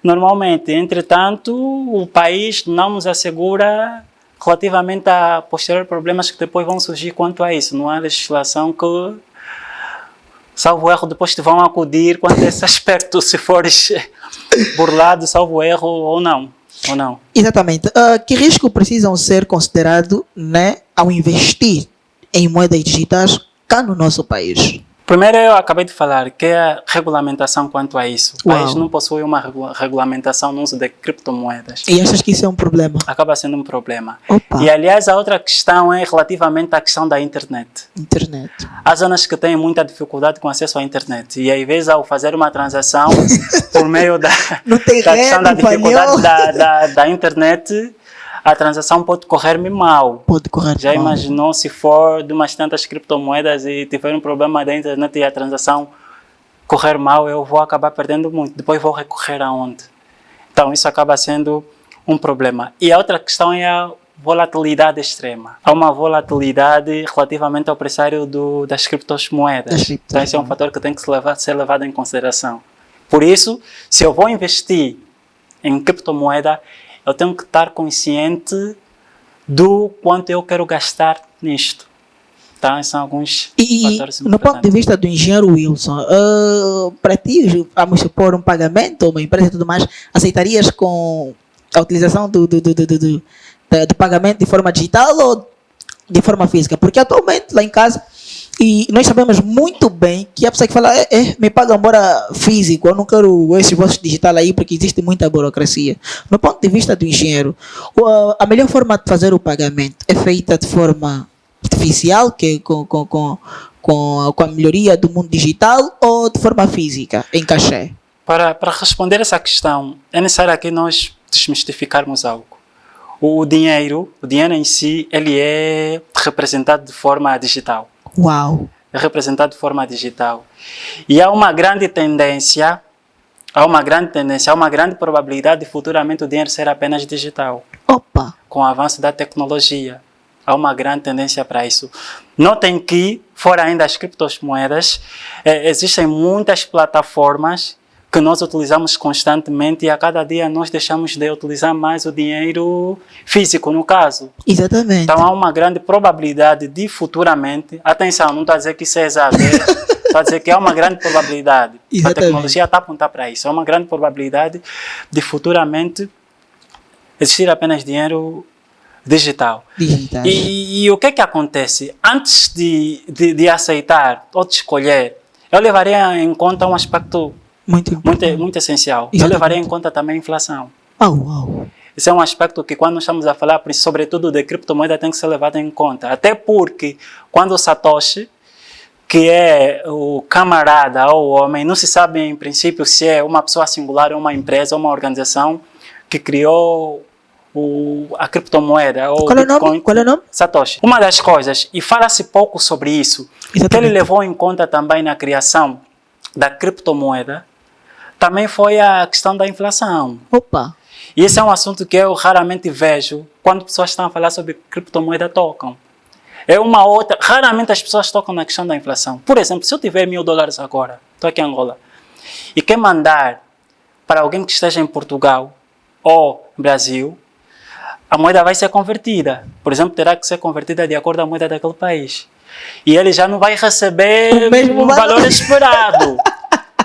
normalmente. Entretanto, o país não nos assegura relativamente a posteriores problemas que depois vão surgir quanto a isso. Não há legislação que, salvo erro, depois te vão acudir quanto a esse aspecto, se fores burlado, salvo erro ou não. Exatamente. Que risco precisam ser considerados, né, ao investir em moedas digitais cá no nosso país? Primeiro, eu acabei de falar que é a regulamentação quanto a isso. O país Uau. não possui uma regulamentação no uso de criptomoedas. E achas que isso é um problema? Acaba sendo um problema. Opa, E, aliás, a outra questão é relativamente à questão da internet. internet. Há zonas que têm muita dificuldade com acesso à internet. E, às vezes, ao fazer uma transação por meio da, Não tem da questão da rede, dificuldade falhou. da internet, a transação pode correr-me mal. Pode correr Já mal. imaginou se for de umas tantas criptomoedas e tiver um problema da internet e a transação correr mal, eu vou acabar perdendo muito. Depois vou recorrer aonde? Então, isso acaba sendo um problema. E a outra questão é a volatilidade extrema. Há uma volatilidade relativamente ao pressário das criptomoedas. Então, esse é um fator que tem que ser levado em consideração. Por isso, se eu vou investir em criptomoeda, eu tenho que estar consciente do quanto eu quero gastar nisto. Tá? Esses são alguns fatores E no ponto de vista do engenheiro Wilson, para ti, vamos supor um pagamento, uma empresa e tudo mais, aceitarias com a utilização do pagamento de forma digital ou de forma física? Porque atualmente lá em casa, e nós sabemos muito bem que a pessoa que fala, me paga embora físico, eu não quero esse vosso digital aí porque existe muita burocracia. No ponto de vista do engenheiro, a melhor forma de fazer o pagamento é feita de forma artificial, que é com a melhoria do mundo digital, ou de forma física, em cachê? Para responder essa questão, é necessário aqui nós desmistificarmos algo. O dinheiro em si, ele é representado de forma digital. Uau! É representado de forma digital. E há uma grande tendência, há uma grande probabilidade de futuramente o dinheiro ser apenas digital. Opa! Com o avanço da tecnologia. Há uma grande tendência para isso. Notem que, fora ainda as criptomoedas, existem muitas plataformas que nós utilizamos constantemente e a cada dia nós deixamos de utilizar mais o dinheiro físico, no caso. Exatamente. Então há uma grande probabilidade de futuramente, atenção, não estou a dizer que isso é exato, estou a dizer que há uma grande probabilidade, Exatamente. a tecnologia está a apontar para isso, há uma grande probabilidade de futuramente existir apenas dinheiro digital. E o que é que acontece? Antes de aceitar ou de escolher, eu levaria em conta um aspecto muito essencial. Exatamente. Eu levaria em conta também a inflação. Uau. Esse é um aspecto que, quando estamos a falar, sobretudo de criptomoeda, tem que ser levado em conta. Até porque, quando o Satoshi, que é o camarada ou o homem, não se sabe, em princípio, se é uma pessoa singular, ou uma empresa, ou uma organização que criou a criptomoeda. Ou Qual é o nome? Satoshi. Uma das coisas, e fala-se pouco sobre isso, que ele levou em conta também na criação da criptomoeda, também foi a questão da inflação. Opa! E esse é um assunto que eu raramente vejo quando pessoas estão a falar sobre criptomoeda tocam. Raramente as pessoas tocam na questão da inflação. Por exemplo, se eu tiver $1000 agora, estou aqui em Angola, e quer mandar para alguém que esteja em Portugal ou Brasil, a moeda vai ser convertida. Por exemplo, terá que ser convertida de acordo com a moeda daquele país. E ele já não vai receber o mesmo valor esperado.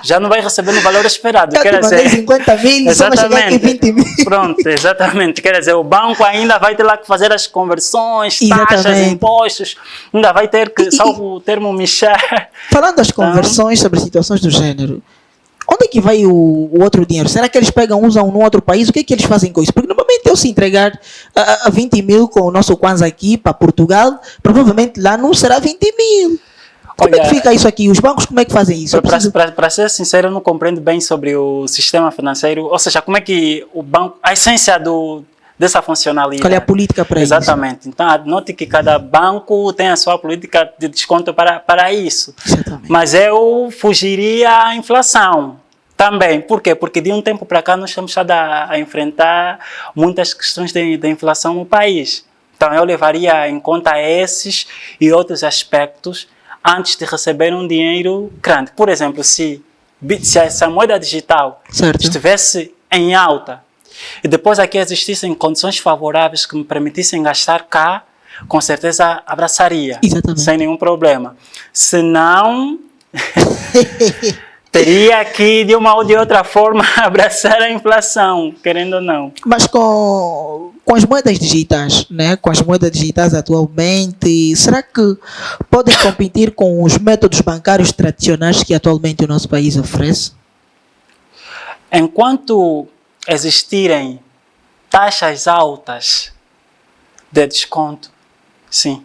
Já não vai receber no valor esperado. Quer dizer, 50 mil, só vai chegar aqui 20 mil. Pronto, exatamente. Quer dizer, o banco ainda vai ter lá que fazer as conversões, taxas, impostos, ainda vai ter que, salvo o termo mexer. Falando das conversões, sobre situações do gênero, onde é que vai o outro dinheiro? Será que eles usam num outro país? O que é que eles fazem com isso? Porque normalmente eu se entregar a 20 mil com o nosso Kwanza aqui para Portugal, provavelmente lá não será 20 mil. Como é que fica isso aqui? Os bancos como é que fazem isso? Para ser sincero, eu não compreendo bem sobre o sistema financeiro, ou seja, como é que o banco, a essência dessa funcionalidade. Qual é a política para isso? Exatamente. Então, note que cada banco tem a sua política de desconto para isso. Exatamente. Mas eu fugiria à inflação. Também. Por quê? Porque de um tempo para cá nós estamos a enfrentar muitas questões de inflação no país. Então eu levaria em conta esses e outros aspectos antes de receber um dinheiro grande. Por exemplo, se essa moeda digital Certo. estivesse em alta e depois aqui existissem condições favoráveis que me permitissem gastar cá, com certeza abraçaria. Exatamente. Sem nenhum problema. Se não... teria que, de uma ou de outra forma, abraçar a inflação, querendo ou não. Mas com as moedas digitais, né? Com as moedas digitais atualmente, será que podem competir com os métodos bancários tradicionais que atualmente o nosso país oferece? Enquanto existirem taxas altas de desconto, sim.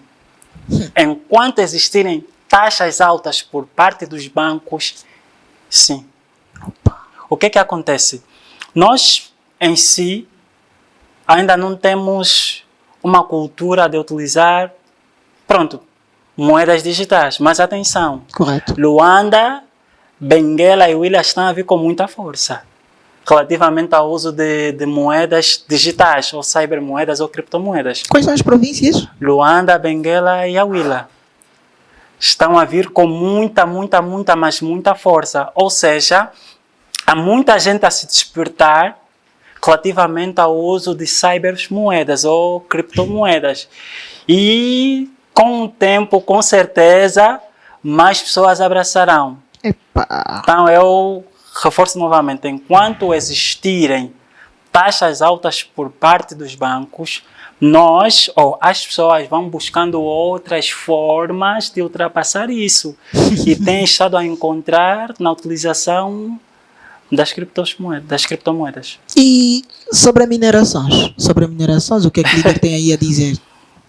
Enquanto existirem taxas altas por parte dos bancos, sim. O que acontece? Nós, em si, ainda não temos uma cultura de utilizar, moedas digitais. Mas atenção, Correto. Luanda, Benguela e Huila estão a vir com muita força relativamente ao uso de moedas digitais, ou cybermoedas ou criptomoedas. Quais são as províncias? Luanda, Benguela e Huila estão a vir com muita força. Ou seja, há muita gente a se despertar relativamente ao uso de cybermoedas ou criptomoedas. E com o tempo, com certeza, mais pessoas abraçarão. Epa. Então eu reforço novamente, enquanto existirem taxas altas por parte dos bancos, nós, ou as pessoas, vão buscando outras formas de ultrapassar isso. E têm estado a encontrar na utilização das criptomoedas. E sobre minerações, o que é que o líder tem aí a dizer?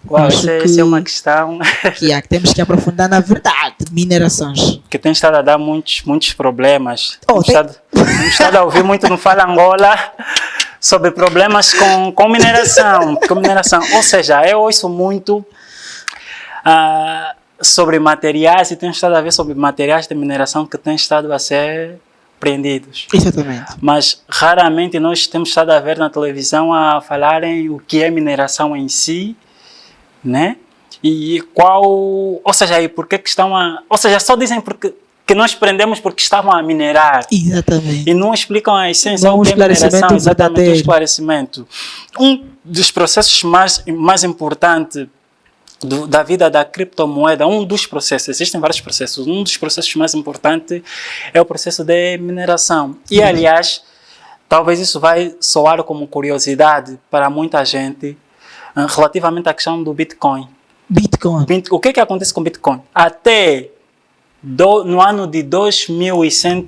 Uau, Acho essa é uma questão que temos que aprofundar na verdade. Minerações. que tem estado a dar muitos problemas. Oh, Temos estado a ouvir muito no Fala Angola sobre problemas com mineração. Ou seja, eu ouço muito sobre materiais e tenho estado a ver sobre materiais de mineração que têm estado a ser apreendidos. Exatamente. Mas raramente nós temos estado a ver na televisão a falarem o que é mineração em si, né? E ou seja, e por que estão ou seja, só dizem que nós prendemos porque estavam a minerar. Exatamente. E não explicam a essência Não do que é mineração, exatamente, verdadeiro. um esclarecimento. Um dos processos mais importantes da vida da criptomoeda, existem vários processos, um dos processos mais importantes é o processo de mineração. E, aliás, talvez isso vai soar como curiosidade para muita gente relativamente à questão do Bitcoin. O que acontece com o Bitcoin? Até no ano de 2100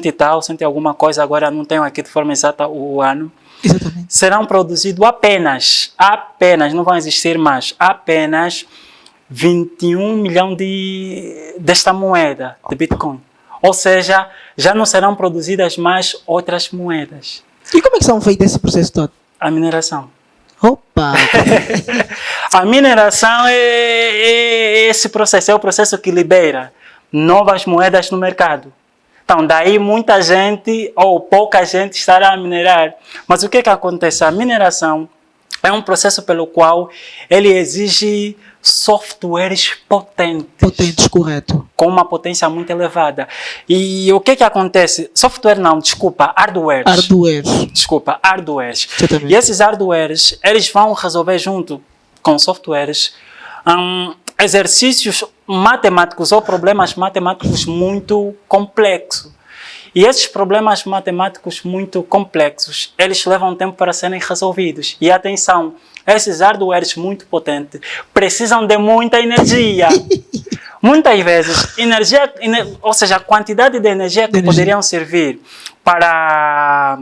e tal, 100 e alguma coisa, agora não tenho aqui de forma exata o ano, Exatamente. serão produzidos apenas, não vão existir mais, apenas 21 milhões desta moeda, de Bitcoin. Ou seja, já não serão produzidas mais outras moedas. E como é que são feitos esse processo todo? A mineração. Opa! A mineração é esse processo, é o processo que libera novas moedas no mercado. Então, daí muita gente ou pouca gente estará a minerar. Mas o que acontece? A mineração é um processo pelo qual ele exige softwares potentes. Potentes, correto. Com uma potência muito elevada. E o que acontece? Hardwares. Exatamente. E esses hardwares, eles vão resolver junto com softwares exercícios matemáticos ou problemas matemáticos muito complexos. E esses problemas matemáticos muito complexos, eles levam tempo para serem resolvidos. E atenção, esses hardwares muito potentes precisam de muita energia. Muitas vezes, ou seja, a quantidade de energia que poderiam servir para,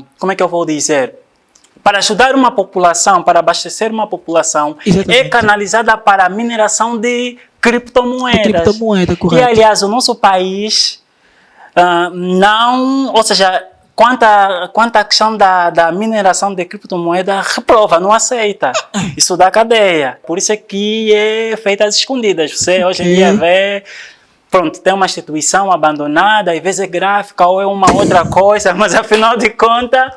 para ajudar uma população, para abastecer uma população, exatamente, é canalizada para a mineração de criptomoedas. Criptomoeda, correto. E, aliás, o nosso país ou seja, quanto à questão da mineração de criptomoeda, reprova, não aceita. Isso dá cadeia. Por isso é que é feita às escondidas. Você hoje em dia vê pronto, tem uma instituição abandonada, às vezes é gráfica ou é uma outra coisa, mas afinal de contas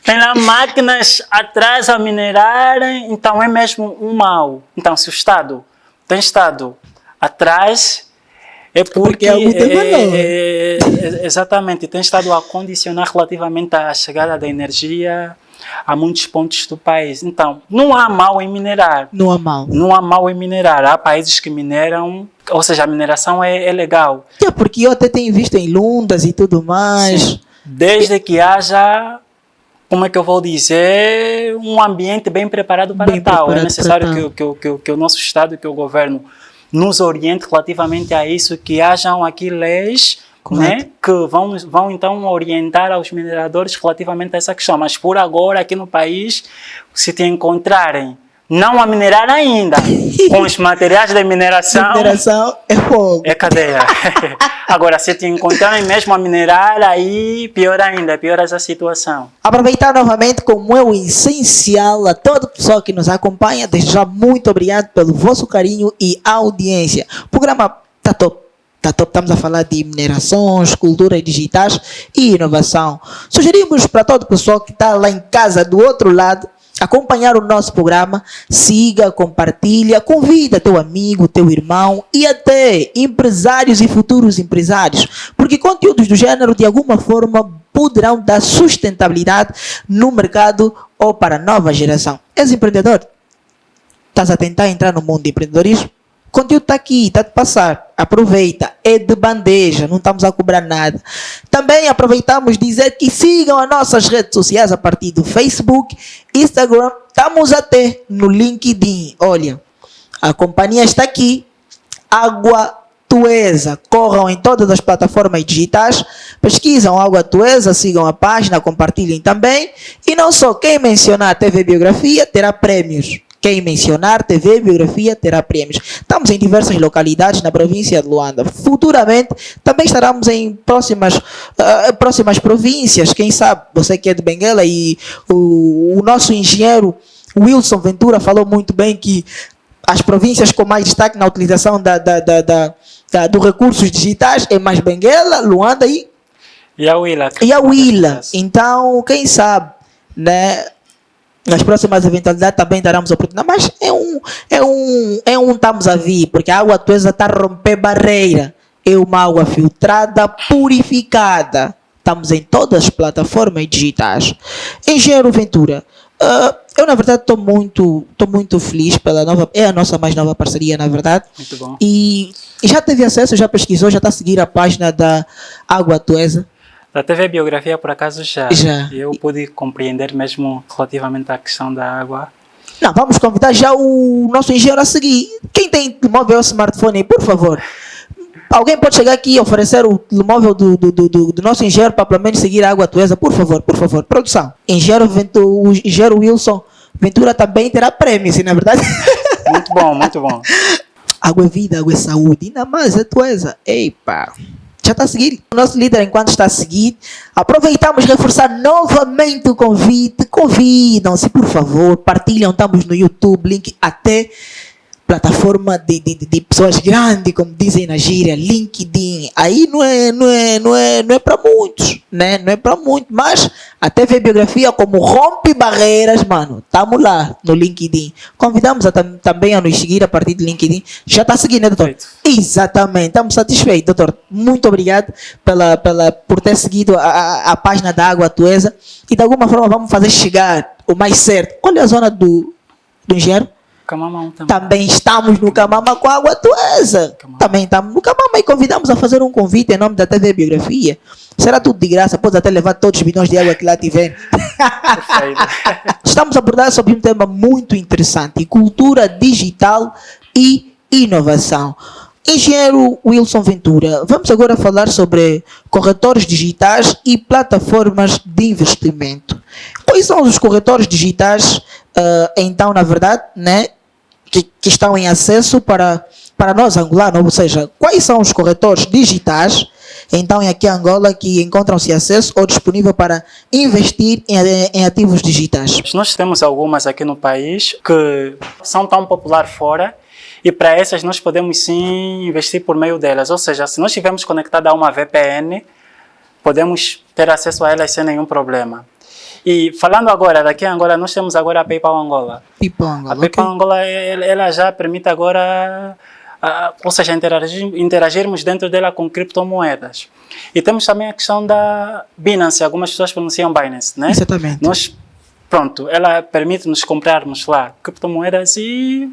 tem lá máquinas atrás a minerarem, então é mesmo um mal. Então, se o Estado tem estado atrás, é porque algo tem valor. exatamente, tem estado a condicionar relativamente à chegada da energia a muitos pontos do país. Então, não há mal em minerar. Não há mal. Não há mal em minerar. Há países que mineram, ou seja, a mineração é legal. É porque eu até tenho visto em Lundas e tudo mais. Sim. Desde que haja, como é que eu vou dizer, um ambiente bem preparado para Bem tal. preparado É necessário para que o nosso Estado, que o governo nos oriente relativamente a isso, que hajam aqui leis, né, que vão então orientar aos mineradores relativamente a essa questão. Mas por agora, aqui no país, se te encontrarem não a minerar ainda, com os materiais de mineração, Mineração é fogo. é cadeia. Agora, se te encontrarem mesmo a minerar, aí pior ainda, piora essa situação. Aproveitar novamente como é o essencial a toda pessoa que nos acompanha. Desde já, muito obrigado pelo vosso carinho e audiência. O programa está top. Tá top. Estamos a falar de minerações, culturas digitais e inovação. Sugerimos para toda pessoa que está lá em casa do outro lado acompanhar o nosso programa, siga, compartilha, convida teu amigo, teu irmão e até empresários e futuros empresários, porque conteúdos do gênero de alguma forma poderão dar sustentabilidade no mercado ou para a nova geração. És empreendedor? Estás a tentar entrar no mundo de empreendedorismo? O conteúdo está aqui, está de passar. Aproveita, é de bandeja, não estamos a cobrar nada. Também aproveitamos dizer que sigam as nossas redes sociais a partir do Facebook, Instagram, estamos até no LinkedIn. Olha, a companhia está aqui, Água Tuesa. Corram em todas as plataformas digitais, pesquisam Água Tuesa, sigam a página, compartilhem também. E não só, quem mencionar a TV Biografia terá prêmios. Quem mencionar TV Biografia terá prêmios. Estamos em diversas localidades na província de Luanda. Futuramente também estaremos em próximas províncias. Quem sabe, você que é de Benguela, e o nosso engenheiro Wilson Ventura falou muito bem que as províncias com mais destaque na utilização dos recursos digitais é mais Benguela, Luanda e a Huila. Então, quem sabe, né? Nas próximas eventualidades também daremos oportunidade, mas estamos a vir, porque a Água Tuesa está a romper barreira. É uma água filtrada, purificada. Estamos em todas as plataformas digitais. Engenheiro Ventura, eu na verdade estou muito feliz pela é a nossa mais nova parceria, na verdade. Muito bom. E já teve acesso, já pesquisou, já está a seguir a página da Água Tuesa? Da TV Biografia, por acaso, já. Já. Eu pude compreender mesmo relativamente à questão da água. Não, vamos convidar já o nosso engenheiro a seguir. Quem tem telemóvel ou smartphone, por favor. Alguém pode chegar aqui e oferecer o telemóvel do nosso engenheiro para pelo menos seguir a Água Tuesa, por favor. Produção. O engenheiro Wilson Ventura também terá prêmio, se não é verdade? Muito bom, muito bom. Água é vida, água é saúde. Ainda mais é Tuesa. Eipa. Já está a seguir. O nosso líder, enquanto está a seguir, aproveitamos reforçar novamente o convite. Convidam-se, por favor. Partilham, estamos no YouTube, link até plataforma de pessoas grandes, como dizem na gíria, LinkedIn. Aí não é para muitos, né? Não é para muitos, mas a TV Biografia, como rompe barreiras, mano, estamos lá no LinkedIn. Convidamos também a nos seguir a partir do LinkedIn. Já está seguindo, né, doutor? Perfeito. Exatamente, estamos satisfeitos, doutor. Muito obrigado por ter seguido a página da Água Tuesa. E de alguma forma vamos fazer chegar o mais certo. Olha a zona do engenheiro. Camamão também. Também estamos no Camama com a Água Tuesa. Também estamos no Camama e convidamos a fazer um convite em nome da TV Biografia. Será tudo de graça, pode até levar todos os bidões de água que lá tiver. Perfeito. Estamos a abordar sobre um tema muito interessante: cultura digital e inovação. Engenheiro Wilson Ventura, vamos agora falar sobre corretores digitais e plataformas de investimento. Quais são os corretores digitais, então, na verdade, né, que estão em acesso para nós angolanos? Ou seja, quais são os corretores digitais, então, aqui em Angola, que encontram-se acesso ou disponível para investir em ativos digitais? Nós temos algumas aqui no país que são tão populares fora E para essas nós podemos sim investir por meio delas. Ou seja, se nós estivermos conectados a uma VPN, podemos ter acesso a elas sem nenhum problema. E falando agora, daqui a Angola, nós temos agora a PayPal Angola. PayPal Angola, A PayPal Angola, ela já permite agora, ou seja, interagirmos dentro dela com criptomoedas. E temos também a questão da Binance, algumas pessoas pronunciam Binance, né? Exatamente. Nós, pronto, ela permite-nos comprarmos lá criptomoedas e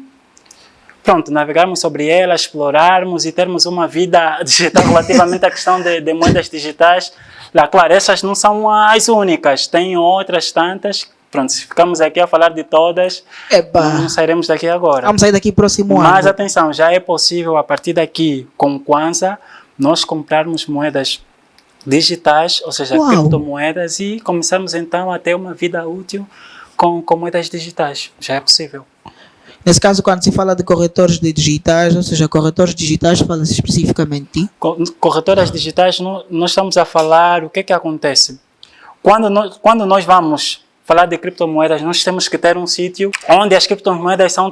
pronto, navegarmos sobre elas, explorarmos e termos uma vida digital relativamente à questão de moedas digitais. Lá, claro, essas não são as únicas, tem outras tantas. Pronto, se ficamos aqui a falar de todas, não sairemos daqui agora. Vamos sair daqui próximo ano. Mas atenção, já é possível a partir daqui, com o Kwanza, nós comprarmos moedas digitais, ou seja, criptomoedas, e começarmos então a ter uma vida útil com moedas digitais. Já é possível. Nesse caso, quando se fala de corretores digitais, ou seja, corretores digitais, fala-se especificamente? Corretoras digitais, nós estamos a falar o que é que acontece. Quando nós vamos falar de criptomoedas, nós temos que ter um sítio onde as criptomoedas são,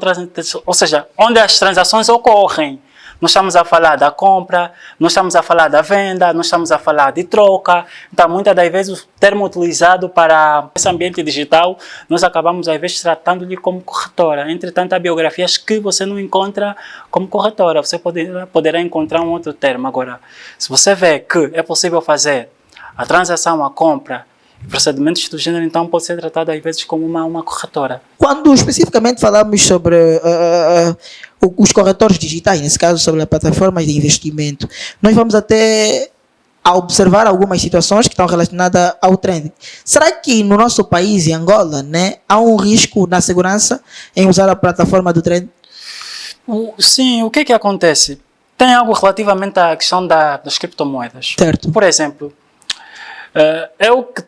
ou seja, onde as transações ocorrem. Nós estamos a falar da compra, nós estamos a falar da venda, nós estamos a falar de troca. Então, muitas das vezes, o termo utilizado para esse ambiente digital, nós acabamos, às vezes, tratando-lhe como corretora. Entretanto, há biografias que você não encontra como corretora. Você poderá encontrar um outro termo. Agora, se você vê que é possível fazer a transação, a compra, procedimentos do gênero, então pode ser tratado às vezes como uma corretora. Quando especificamente falamos sobre os corretores digitais, nesse caso sobre as plataformas de investimento, nós vamos até a observar algumas situações que estão relacionadas ao trading. Será que no nosso país, em Angola, né, há um risco na segurança em usar a plataforma do trading? Sim, o que é que acontece? Tem algo relativamente à questão das criptomoedas. Certo. Por exemplo,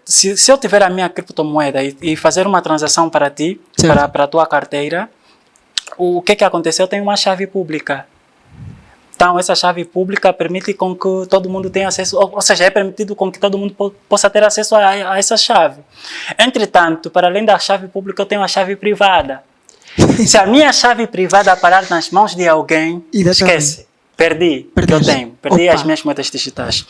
se eu tiver a minha criptomoeda e fazer uma transação para ti, para a tua carteira, o que aconteceu? Eu tenho uma chave pública. Então, essa chave pública permite com que todo mundo tenha acesso, ou seja, é permitido com que todo mundo possa ter acesso a essa chave. Entretanto, para além da chave pública, eu tenho a chave privada. Se a minha chave privada parar nas mãos de alguém, esquece. Perdi o que eu tenho. Perdi as minhas moedas digitais.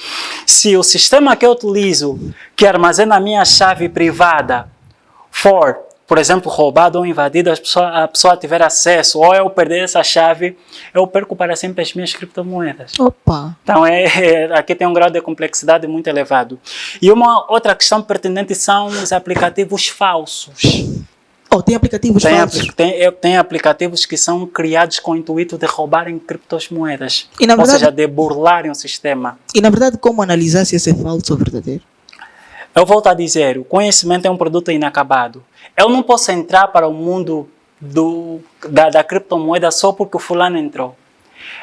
Se o sistema que eu utilizo, que armazena a minha chave privada, for, por exemplo, roubado ou invadido, a pessoa tiver acesso, ou eu perder essa chave, eu perco para sempre as minhas criptomoedas. Opa! Então, aqui tem um grau de complexidade muito elevado. E uma outra questão pertinente são os aplicativos falsos. Tem aplicativos falsos? Tem aplicativos que são criados com o intuito de roubarem criptomoedas. Ou seja, de burlarem o sistema. E na verdade, como analisar se esse é falso ou verdadeiro? Eu volto a dizer, o conhecimento é um produto inacabado. Eu não posso entrar para o mundo da criptomoeda só porque o fulano entrou.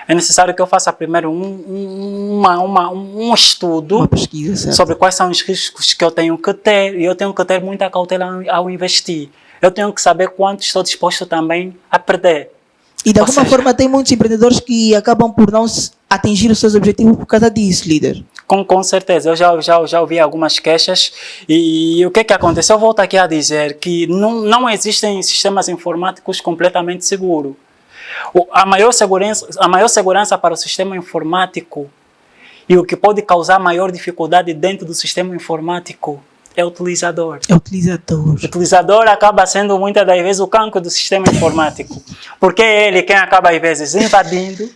É necessário que eu faça primeiro um estudo, uma pesquisa, sobre quais são os riscos que eu tenho que ter. E eu tenho que ter muita cautela ao investir. Eu tenho que saber quanto estou disposto também a perder. E de alguma forma tem muitos empreendedores que acabam por não atingir os seus objetivos por causa disso, líder. Com certeza, eu já ouvi algumas queixas e o que aconteceu? Eu volto aqui a dizer que não existem sistemas informáticos completamente seguros. A maior segurança para o sistema informático e o que pode causar maior dificuldade dentro do sistema informático é o utilizador. É o utilizador. O utilizador acaba sendo muitas das vezes o cancro do sistema informático, porque é ele quem acaba às vezes invadindo.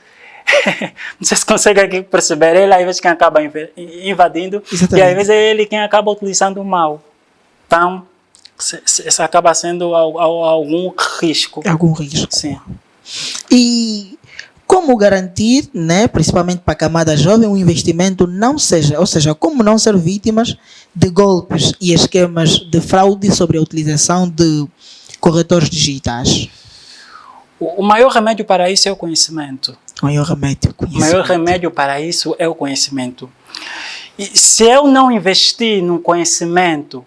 Não sei se consegue aqui perceber, ele às vezes quem acaba invadindo. Exatamente. E às vezes é ele quem acaba utilizando mal. Então, isso acaba sendo algum risco. Algum risco. Sim. E como garantir, né, principalmente para a camada jovem, um investimento não seja, ou seja, como não ser vítimas de golpes e esquemas de fraude sobre a utilização de corretores digitais? O maior remédio para isso é o conhecimento. O maior remédio para isso é o conhecimento. E se eu não investir no conhecimento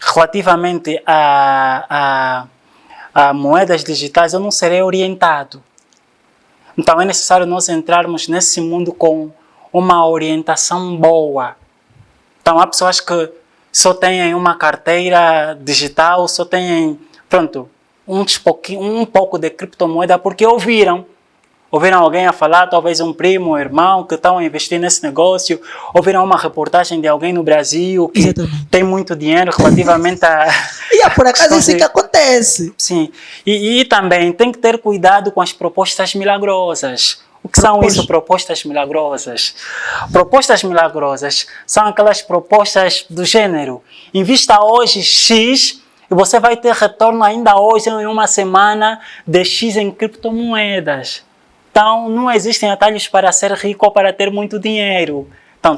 relativamente a moedas digitais, eu não serei orientado. Então é necessário nós entrarmos nesse mundo com uma orientação boa. Então há pessoas que só têm uma carteira digital, só têm, um pouco de criptomoeda porque ouviram ouviram alguém a falar, talvez um primo, um irmão, que estão a investir nesse negócio, ouviram uma reportagem de alguém no Brasil que Exatamente. tem muito dinheiro relativamente a... E por acaso isso que acontece. Sim, e também tem que ter cuidado com as propostas milagrosas. O que são isso, propostas milagrosas? Propostas milagrosas são aquelas propostas do gênero: invista hoje X e você vai ter retorno ainda hoje, em uma semana, de X em criptomoedas. Então, não existem atalhos para ser rico ou para ter muito dinheiro. Então,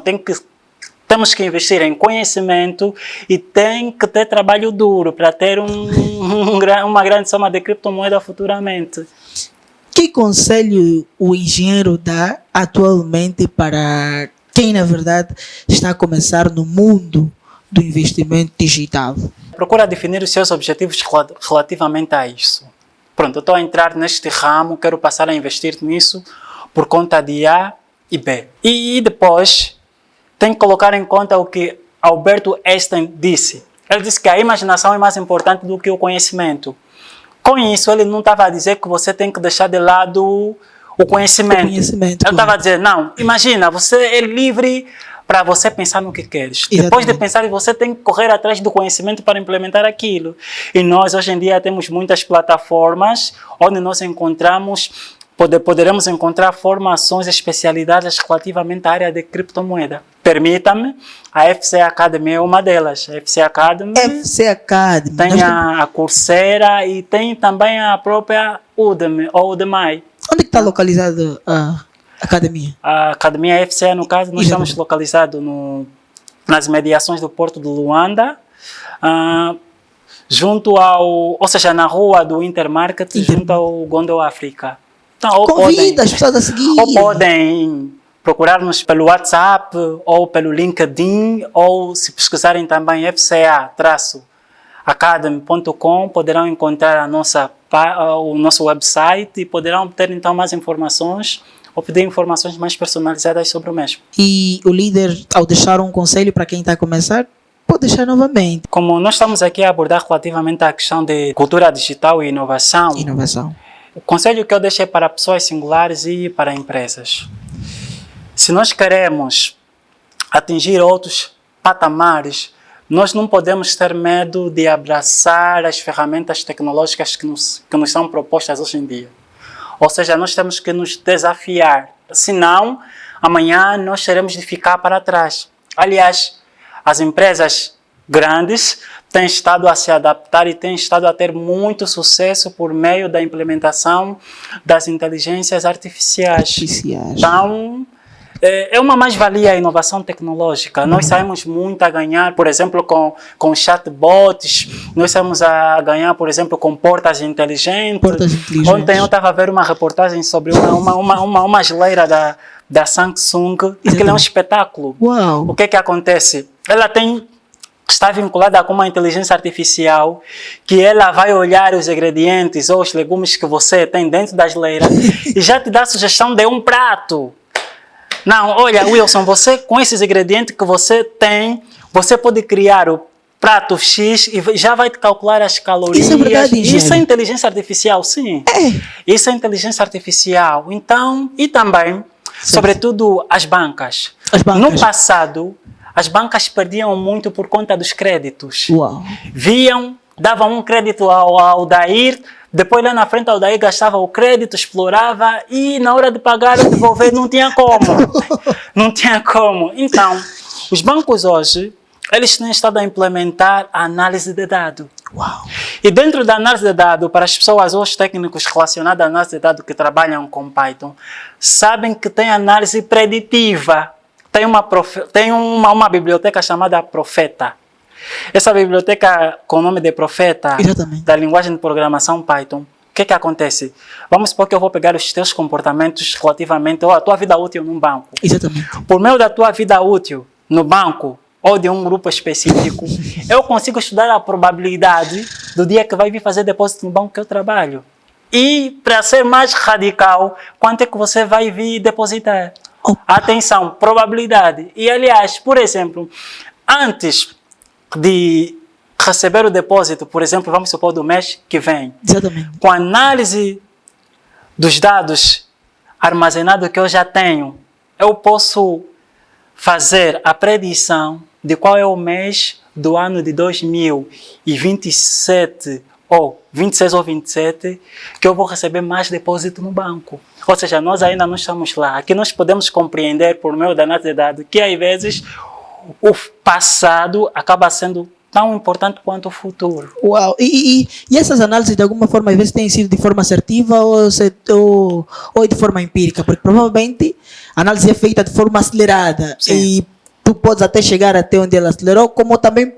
temos que investir em conhecimento e tem que ter trabalho duro para ter uma grande soma de criptomoeda futuramente. Que conselho o engenheiro dá atualmente para quem, na verdade, está a começar no mundo do investimento digital? Procura definir os seus objetivos relativamente a isso. Pronto, eu estou a entrar neste ramo, quero passar a investir nisso por conta de A e B. E depois, tem que colocar em conta o que Alberto Einstein disse. Ele disse que a imaginação é mais importante do que o conhecimento. Com isso, ele não estava a dizer que você tem que deixar de lado o conhecimento. Ele estava a dizer, não, imagina, você é livre para você pensar no que queres. Exatamente. Depois de pensar, você tem que correr atrás do conhecimento para implementar aquilo. E nós, hoje em dia, temos muitas plataformas onde nós poderemos encontrar formações especializadas relativamente à área de criptomoeda. Permita-me, a FC Academy é uma delas. A FC Academy tem a Coursera e tem também a própria Udemy ou Udemy. Onde está localizada a academia? A academia FC, no caso, nós estamos localizados nas mediações do Porto de Luanda, ou seja, na rua do Intermarket, junto ao Gondel África. Então, convida as pessoas a seguir. Ou podem procurar-nos pelo WhatsApp, ou pelo LinkedIn, ou se pesquisarem também fca-academy.com, poderão encontrar o nosso website e poderão obter então mais informações ou pedir informações mais personalizadas sobre o mesmo. E o líder, ao deixar um conselho para quem está a começar, pode deixar novamente. Como nós estamos aqui a abordar relativamente à questão de cultura digital e inovação. O conselho que eu deixei para pessoas singulares e para empresas. Se nós queremos atingir outros patamares, nós não podemos ter medo de abraçar as ferramentas tecnológicas que nos são propostas hoje em dia. Ou seja, nós temos que nos desafiar. Senão, amanhã nós teremos de ficar para trás. Aliás, as empresas grandes têm estado a se adaptar e têm estado a ter muito sucesso por meio da implementação das inteligências artificiais. Então, é uma mais-valia a inovação tecnológica. Nós saímos muito a ganhar, por exemplo, com chatbots. Nós saímos a ganhar, por exemplo, com portas inteligentes. Ontem eu estava a ver uma reportagem sobre uma geleira da Samsung. Aquilo é um espetáculo. Uau. O que acontece? Ela está vinculada com uma inteligência artificial que ela vai olhar os ingredientes ou os legumes que você tem dentro da geleira e já te dá a sugestão de um prato. Não, olha, Wilson, você com esses ingredientes que você tem, você pode criar o prato X e já vai te calcular as calorias. Isso é verdade, Isso é inteligência artificial, sim. Isso é inteligência artificial. Então, e também, sobretudo, as bancas. No passado, as bancas perdiam muito por conta dos créditos. Uau. Davam um crédito ao Aldair, depois lá na frente o Aldair gastava o crédito, explorava e na hora de pagar ou devolver não tinha como. Não tinha como. Então, os bancos hoje, eles têm estado a implementar a análise de dados. Uau. E dentro da análise de dados, para as pessoas ou os técnicos relacionados à análise de dados que trabalham com Python, sabem que tem análise preditiva. Tem uma biblioteca chamada Profeta. Essa biblioteca com o nome de Profeta, da linguagem de programação Python, o que acontece? Vamos supor que eu vou pegar os teus comportamentos relativamente à tua vida útil num banco. Por meio da tua vida útil no banco ou de um grupo específico, eu consigo estudar a probabilidade do dia que vai vir fazer depósito no banco que eu trabalho. E, para ser mais radical, quanto é que você vai vir depositar? Atenção, probabilidade. E, aliás, por exemplo, antes de receber o depósito, por exemplo, vamos supor do mês que vem, com a análise dos dados armazenado que eu já tenho, eu posso fazer a predição de qual é o mês do ano de 2027 ou 26 ou 27 que eu vou receber mais depósito no banco. Ou seja, nós ainda não estamos lá. Aqui nós podemos compreender por meio da análise de dados que às vezes o passado acaba sendo tão importante quanto o futuro. Uau! E essas análises, de alguma forma, às vezes têm sido de forma assertiva ou de forma empírica? Porque provavelmente a análise é feita de forma acelerada. Sim. E tu podes até chegar até onde ela acelerou, como também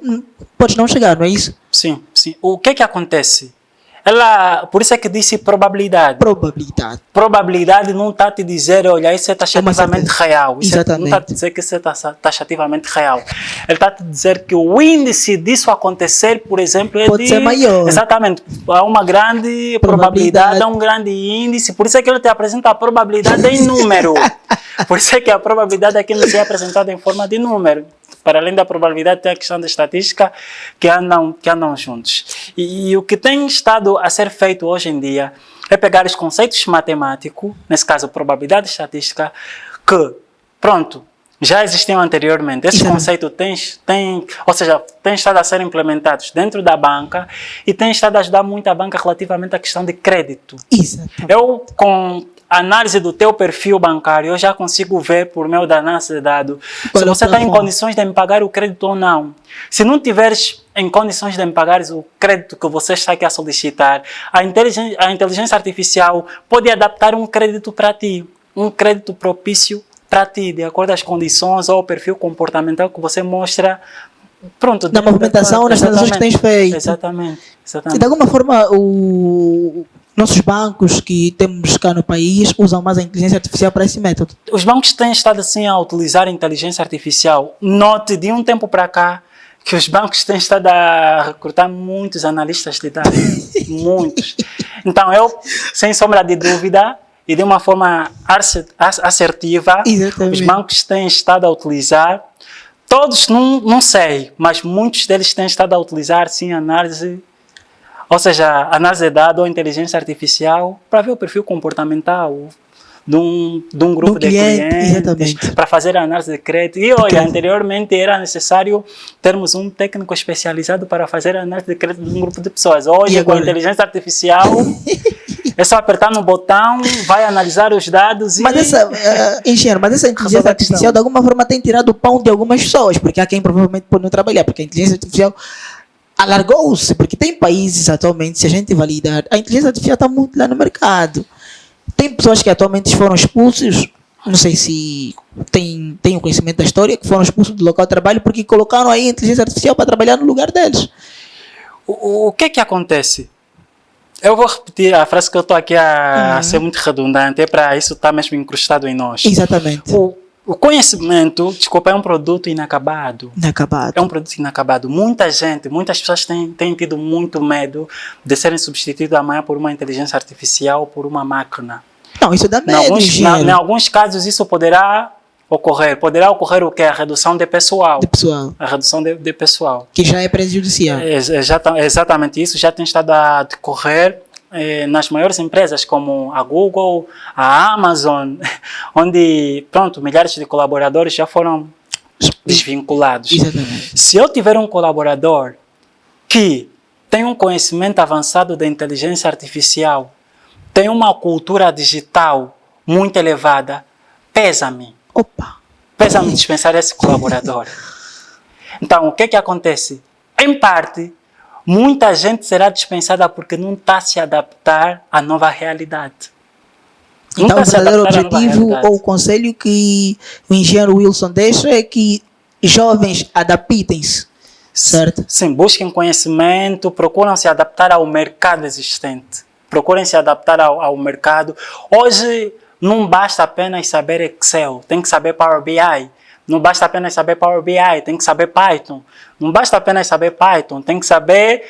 podes não chegar, não é isso? Sim, sim. O que acontece? Por isso é que disse probabilidade. Probabilidade. Probabilidade não está a te dizer, olha, isso é taxativamente real. Exatamente. Não está a te dizer que isso é taxativamente real. Ele está a te dizer que o índice disso acontecer, por exemplo, Pode ser maior. Exatamente. Há uma grande probabilidade, há um grande índice. Por isso é que ele te apresenta a probabilidade em número. Por isso é que a probabilidade aqui nos é apresentada em forma de número. Para além da probabilidade, tem a questão da estatística que andam juntos. E o que tem estado a ser feito hoje em dia é pegar os conceitos matemáticos, nesse caso probabilidade e estatística, que, pronto, já existiam anteriormente. Esses conceitos têm estado a ser implementados dentro da banca e têm estado a ajudar muito a banca relativamente à questão de crédito. Exatamente. Eu, com a análise do teu perfil bancário, eu já consigo ver por meio da análise de dados se você está em condições de me pagar o crédito ou não. Se não tiveres em condições de me pagar o crédito que você está aqui a solicitar, a inteligência artificial pode adaptar um crédito para ti, um crédito propício para ti, de acordo às condições ou o perfil comportamental que você mostra. Pronto, na movimentação, nas transações que tens feito. Exatamente. E de alguma forma, nossos bancos que temos cá no país usam mais a inteligência artificial para esse método. Os bancos têm estado assim a utilizar a inteligência artificial. Note, de um tempo para cá, que os bancos têm estado a recrutar muitos analistas de dados. Muitos. Então, sem sombra de dúvida, e de uma forma assertiva, exatamente, os bancos têm estado a utilizar. Todos, não sei, mas muitos deles têm estado a utilizar, sim, análise, ou seja, análise de dados ou inteligência artificial para ver o perfil comportamental de um grupo de clientes, para fazer a análise de crédito. E olha, anteriormente era necessário termos um técnico especializado para fazer a análise de crédito de um grupo de pessoas. Hoje, com a inteligência artificial, é só apertar no botão, vai analisar os dados mas essa inteligência artificial de alguma forma tem tirado o pão de algumas pessoas, porque há quem provavelmente pode não trabalhar, porque a inteligência artificial alargou-se, porque tem países atualmente, se a gente validar, a inteligência artificial está muito lá no mercado. Tem pessoas que atualmente foram expulsos, não sei se tem o conhecimento da história, que foram expulsos do local de trabalho porque colocaram aí a inteligência artificial para trabalhar no lugar deles. O que acontece? Eu vou repetir a frase que eu estou aqui a ser muito redundante, é para isso estar mesmo incrustado em nós. Exatamente. O conhecimento, desculpa, é um produto inacabado. É um produto inacabado. Muitas pessoas têm tido muito medo de serem substituídos amanhã por uma inteligência artificial ou por uma máquina. Não, isso dá medo, em alguns casos isso poderá ocorrer. Poderá ocorrer o quê? A redução de pessoal. A redução de pessoal. Que já é prejudicial. Exatamente isso. Já tem estado a decorrer nas maiores empresas como a Google, a Amazon, onde, pronto, milhares de colaboradores já foram desvinculados. Exatamente. Se eu tiver um colaborador que tem um conhecimento avançado da inteligência artificial, tem uma cultura digital muito elevada, pesa-me dispensar esse colaborador. Então, o que acontece? Em parte, muita gente será dispensada porque não está a se adaptar à nova realidade. Então, o verdadeiro objetivo ou o conselho que o engenheiro Wilson deixa é que jovens adaptem-se, certo? Sim, busquem conhecimento, procuram se adaptar ao mercado existente. Procurem se adaptar ao mercado. Hoje, não basta apenas saber Excel, tem que saber Power BI. Não basta apenas saber Power BI, tem que saber Python. Não basta apenas saber Python, tem que saber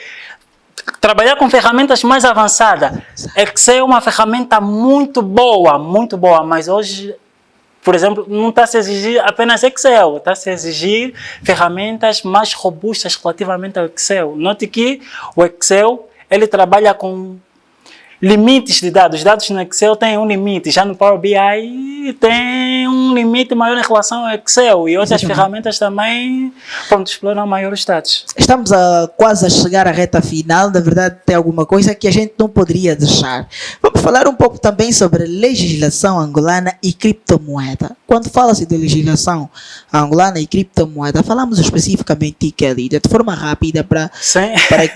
trabalhar com ferramentas mais avançadas. Excel é uma ferramenta muito boa, mas hoje, por exemplo, não está a se exigir apenas Excel, está a se exigir ferramentas mais robustas relativamente ao Excel. Note que o Excel, ele trabalha com limites de dados. Os dados no Excel têm um limite, já no Power BI tem um limite maior em relação ao Excel e outras ferramentas também exploram maior os dados. Estamos quase a chegar à reta final. Na verdade, tem alguma coisa que a gente não poderia deixar. Vamos falar um pouco também sobre legislação angolana e criptomoeda. Quando fala-se de legislação angolana e criptomoeda, falamos especificamente de que, de forma rápida para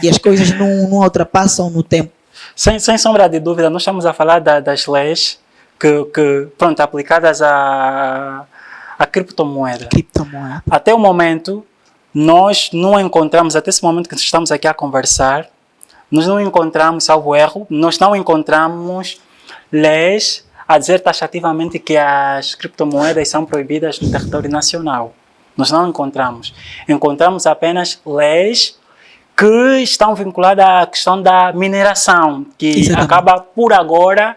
que as coisas não ultrapassam no tempo. Sem sombra de dúvida, nós estamos a falar das leis que aplicadas à criptomoeda. Até o momento, nós não encontramos, até esse momento que estamos aqui a conversar, nós não encontramos, salvo erro, nós não encontramos leis a dizer taxativamente que as criptomoedas são proibidas no território nacional. Nós não encontramos. Encontramos apenas leis que estão vinculadas à questão da mineração, que acaba por agora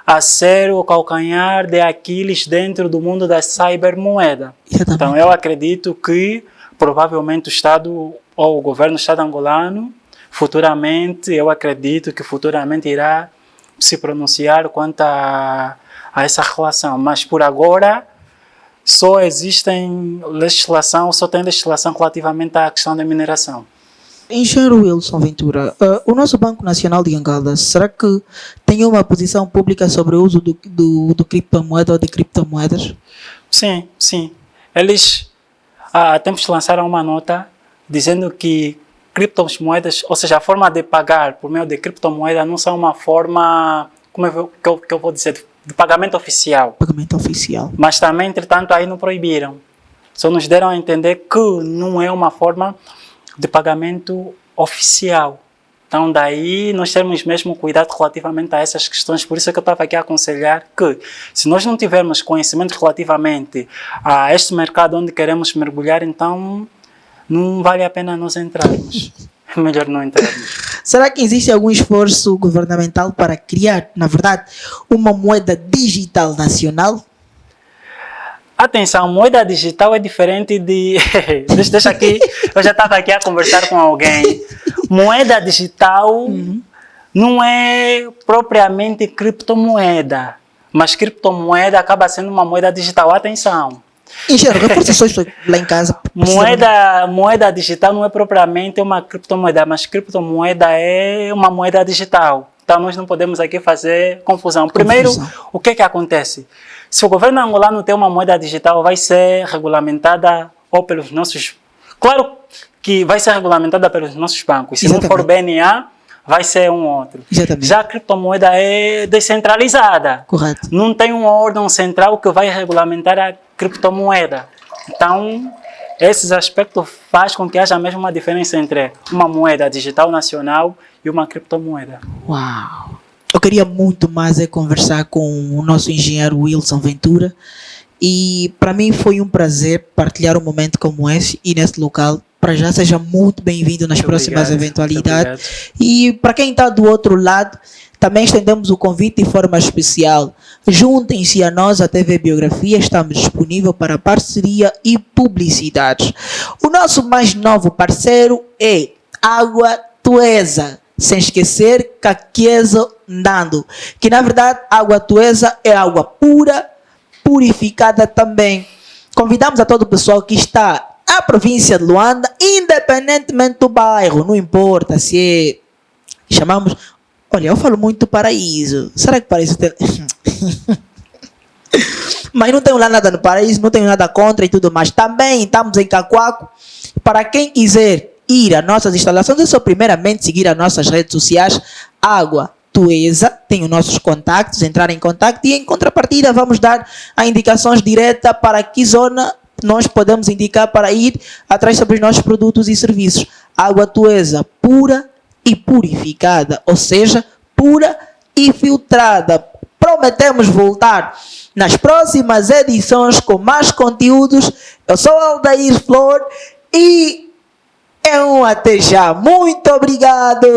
a ser o calcanhar de Aquiles dentro do mundo da cybermoeda. Então eu acredito que provavelmente o Estado ou o governo do Estado angolano futuramente irá se pronunciar quanto a essa relação, mas por agora só tem legislação relativamente à questão da mineração. Engenheiro Wilson Ventura, o nosso Banco Nacional de Angola, será que tem uma posição pública sobre o uso do criptomoeda ou de criptomoedas? Sim. Eles há tempos lançaram uma nota dizendo que criptomoedas, ou seja, a forma de pagar por meio de criptomoeda não são uma forma, que eu vou dizer, de pagamento oficial. Pagamento oficial. Mas também, entretanto, aí não proibiram. Só nos deram a entender que não é uma forma de pagamento oficial. Então, daí nós temos mesmo cuidado relativamente a essas questões. Por isso é que eu estava aqui a aconselhar que, se nós não tivermos conhecimento relativamente a este mercado onde queremos mergulhar, então não vale a pena nós entrarmos. É melhor não entrarmos. Será que existe algum esforço governamental para criar, na verdade, uma moeda digital nacional? Atenção, moeda digital é diferente de... Deixa aqui, eu já estava aqui a conversar com alguém. Moeda digital não é propriamente criptomoeda, mas criptomoeda acaba sendo uma moeda digital. Atenção. Enxerga, por isso estou lá em casa. Moeda digital não é propriamente uma criptomoeda, mas criptomoeda é uma moeda digital. Então nós não podemos aqui fazer confusão. Primeiro, o que acontece? Se o governo angolano tem uma moeda digital, vai ser regulamentada ou pelos nossos... Claro que vai ser regulamentada pelos nossos bancos. Se não for BNA, vai ser um outro. Já a criptomoeda é descentralizada. Correto. Não tem um órgão central que vai regulamentar a criptomoeda. Então, esses aspectos fazem com que haja mesmo uma diferença entre uma moeda digital nacional e uma criptomoeda. Uau! Eu queria muito mais conversar com o nosso engenheiro Wilson Ventura e para mim foi um prazer partilhar um momento como esse e nesse local. Para já seja muito bem-vindo nas próximas eventualidades. E para quem está do outro lado, também estendemos o convite de forma especial. Juntem-se a nós, a TV Biografia, estamos disponíveis para parceria e publicidades. O nosso mais novo parceiro é Água Tuesa. Sem esquecer Caqueza Ndando, que na verdade Água Tuesa é água pura, purificada também. Convidamos a todo o pessoal que está na província de Luanda, independentemente do bairro, não importa se é... Chamamos... Olha, eu falo muito Paraíso. Será que Paraíso tem... Mas não tenho lá nada no Paraíso, não tenho nada contra e tudo mais. Também estamos em Cacoaco. Para quem quiser ir às nossas instalações, é só primeiramente seguir as nossas redes sociais, Água Tuesa, tem os nossos contactos, entrar em contato e em contrapartida vamos dar as indicações diretas para que zona nós podemos indicar para ir atrás sobre os nossos produtos e serviços. Água Tuesa, pura e purificada, ou seja, pura e filtrada. Prometemos voltar nas próximas edições com mais conteúdos. Eu sou Aldair Flor e é um até já. Muito obrigado!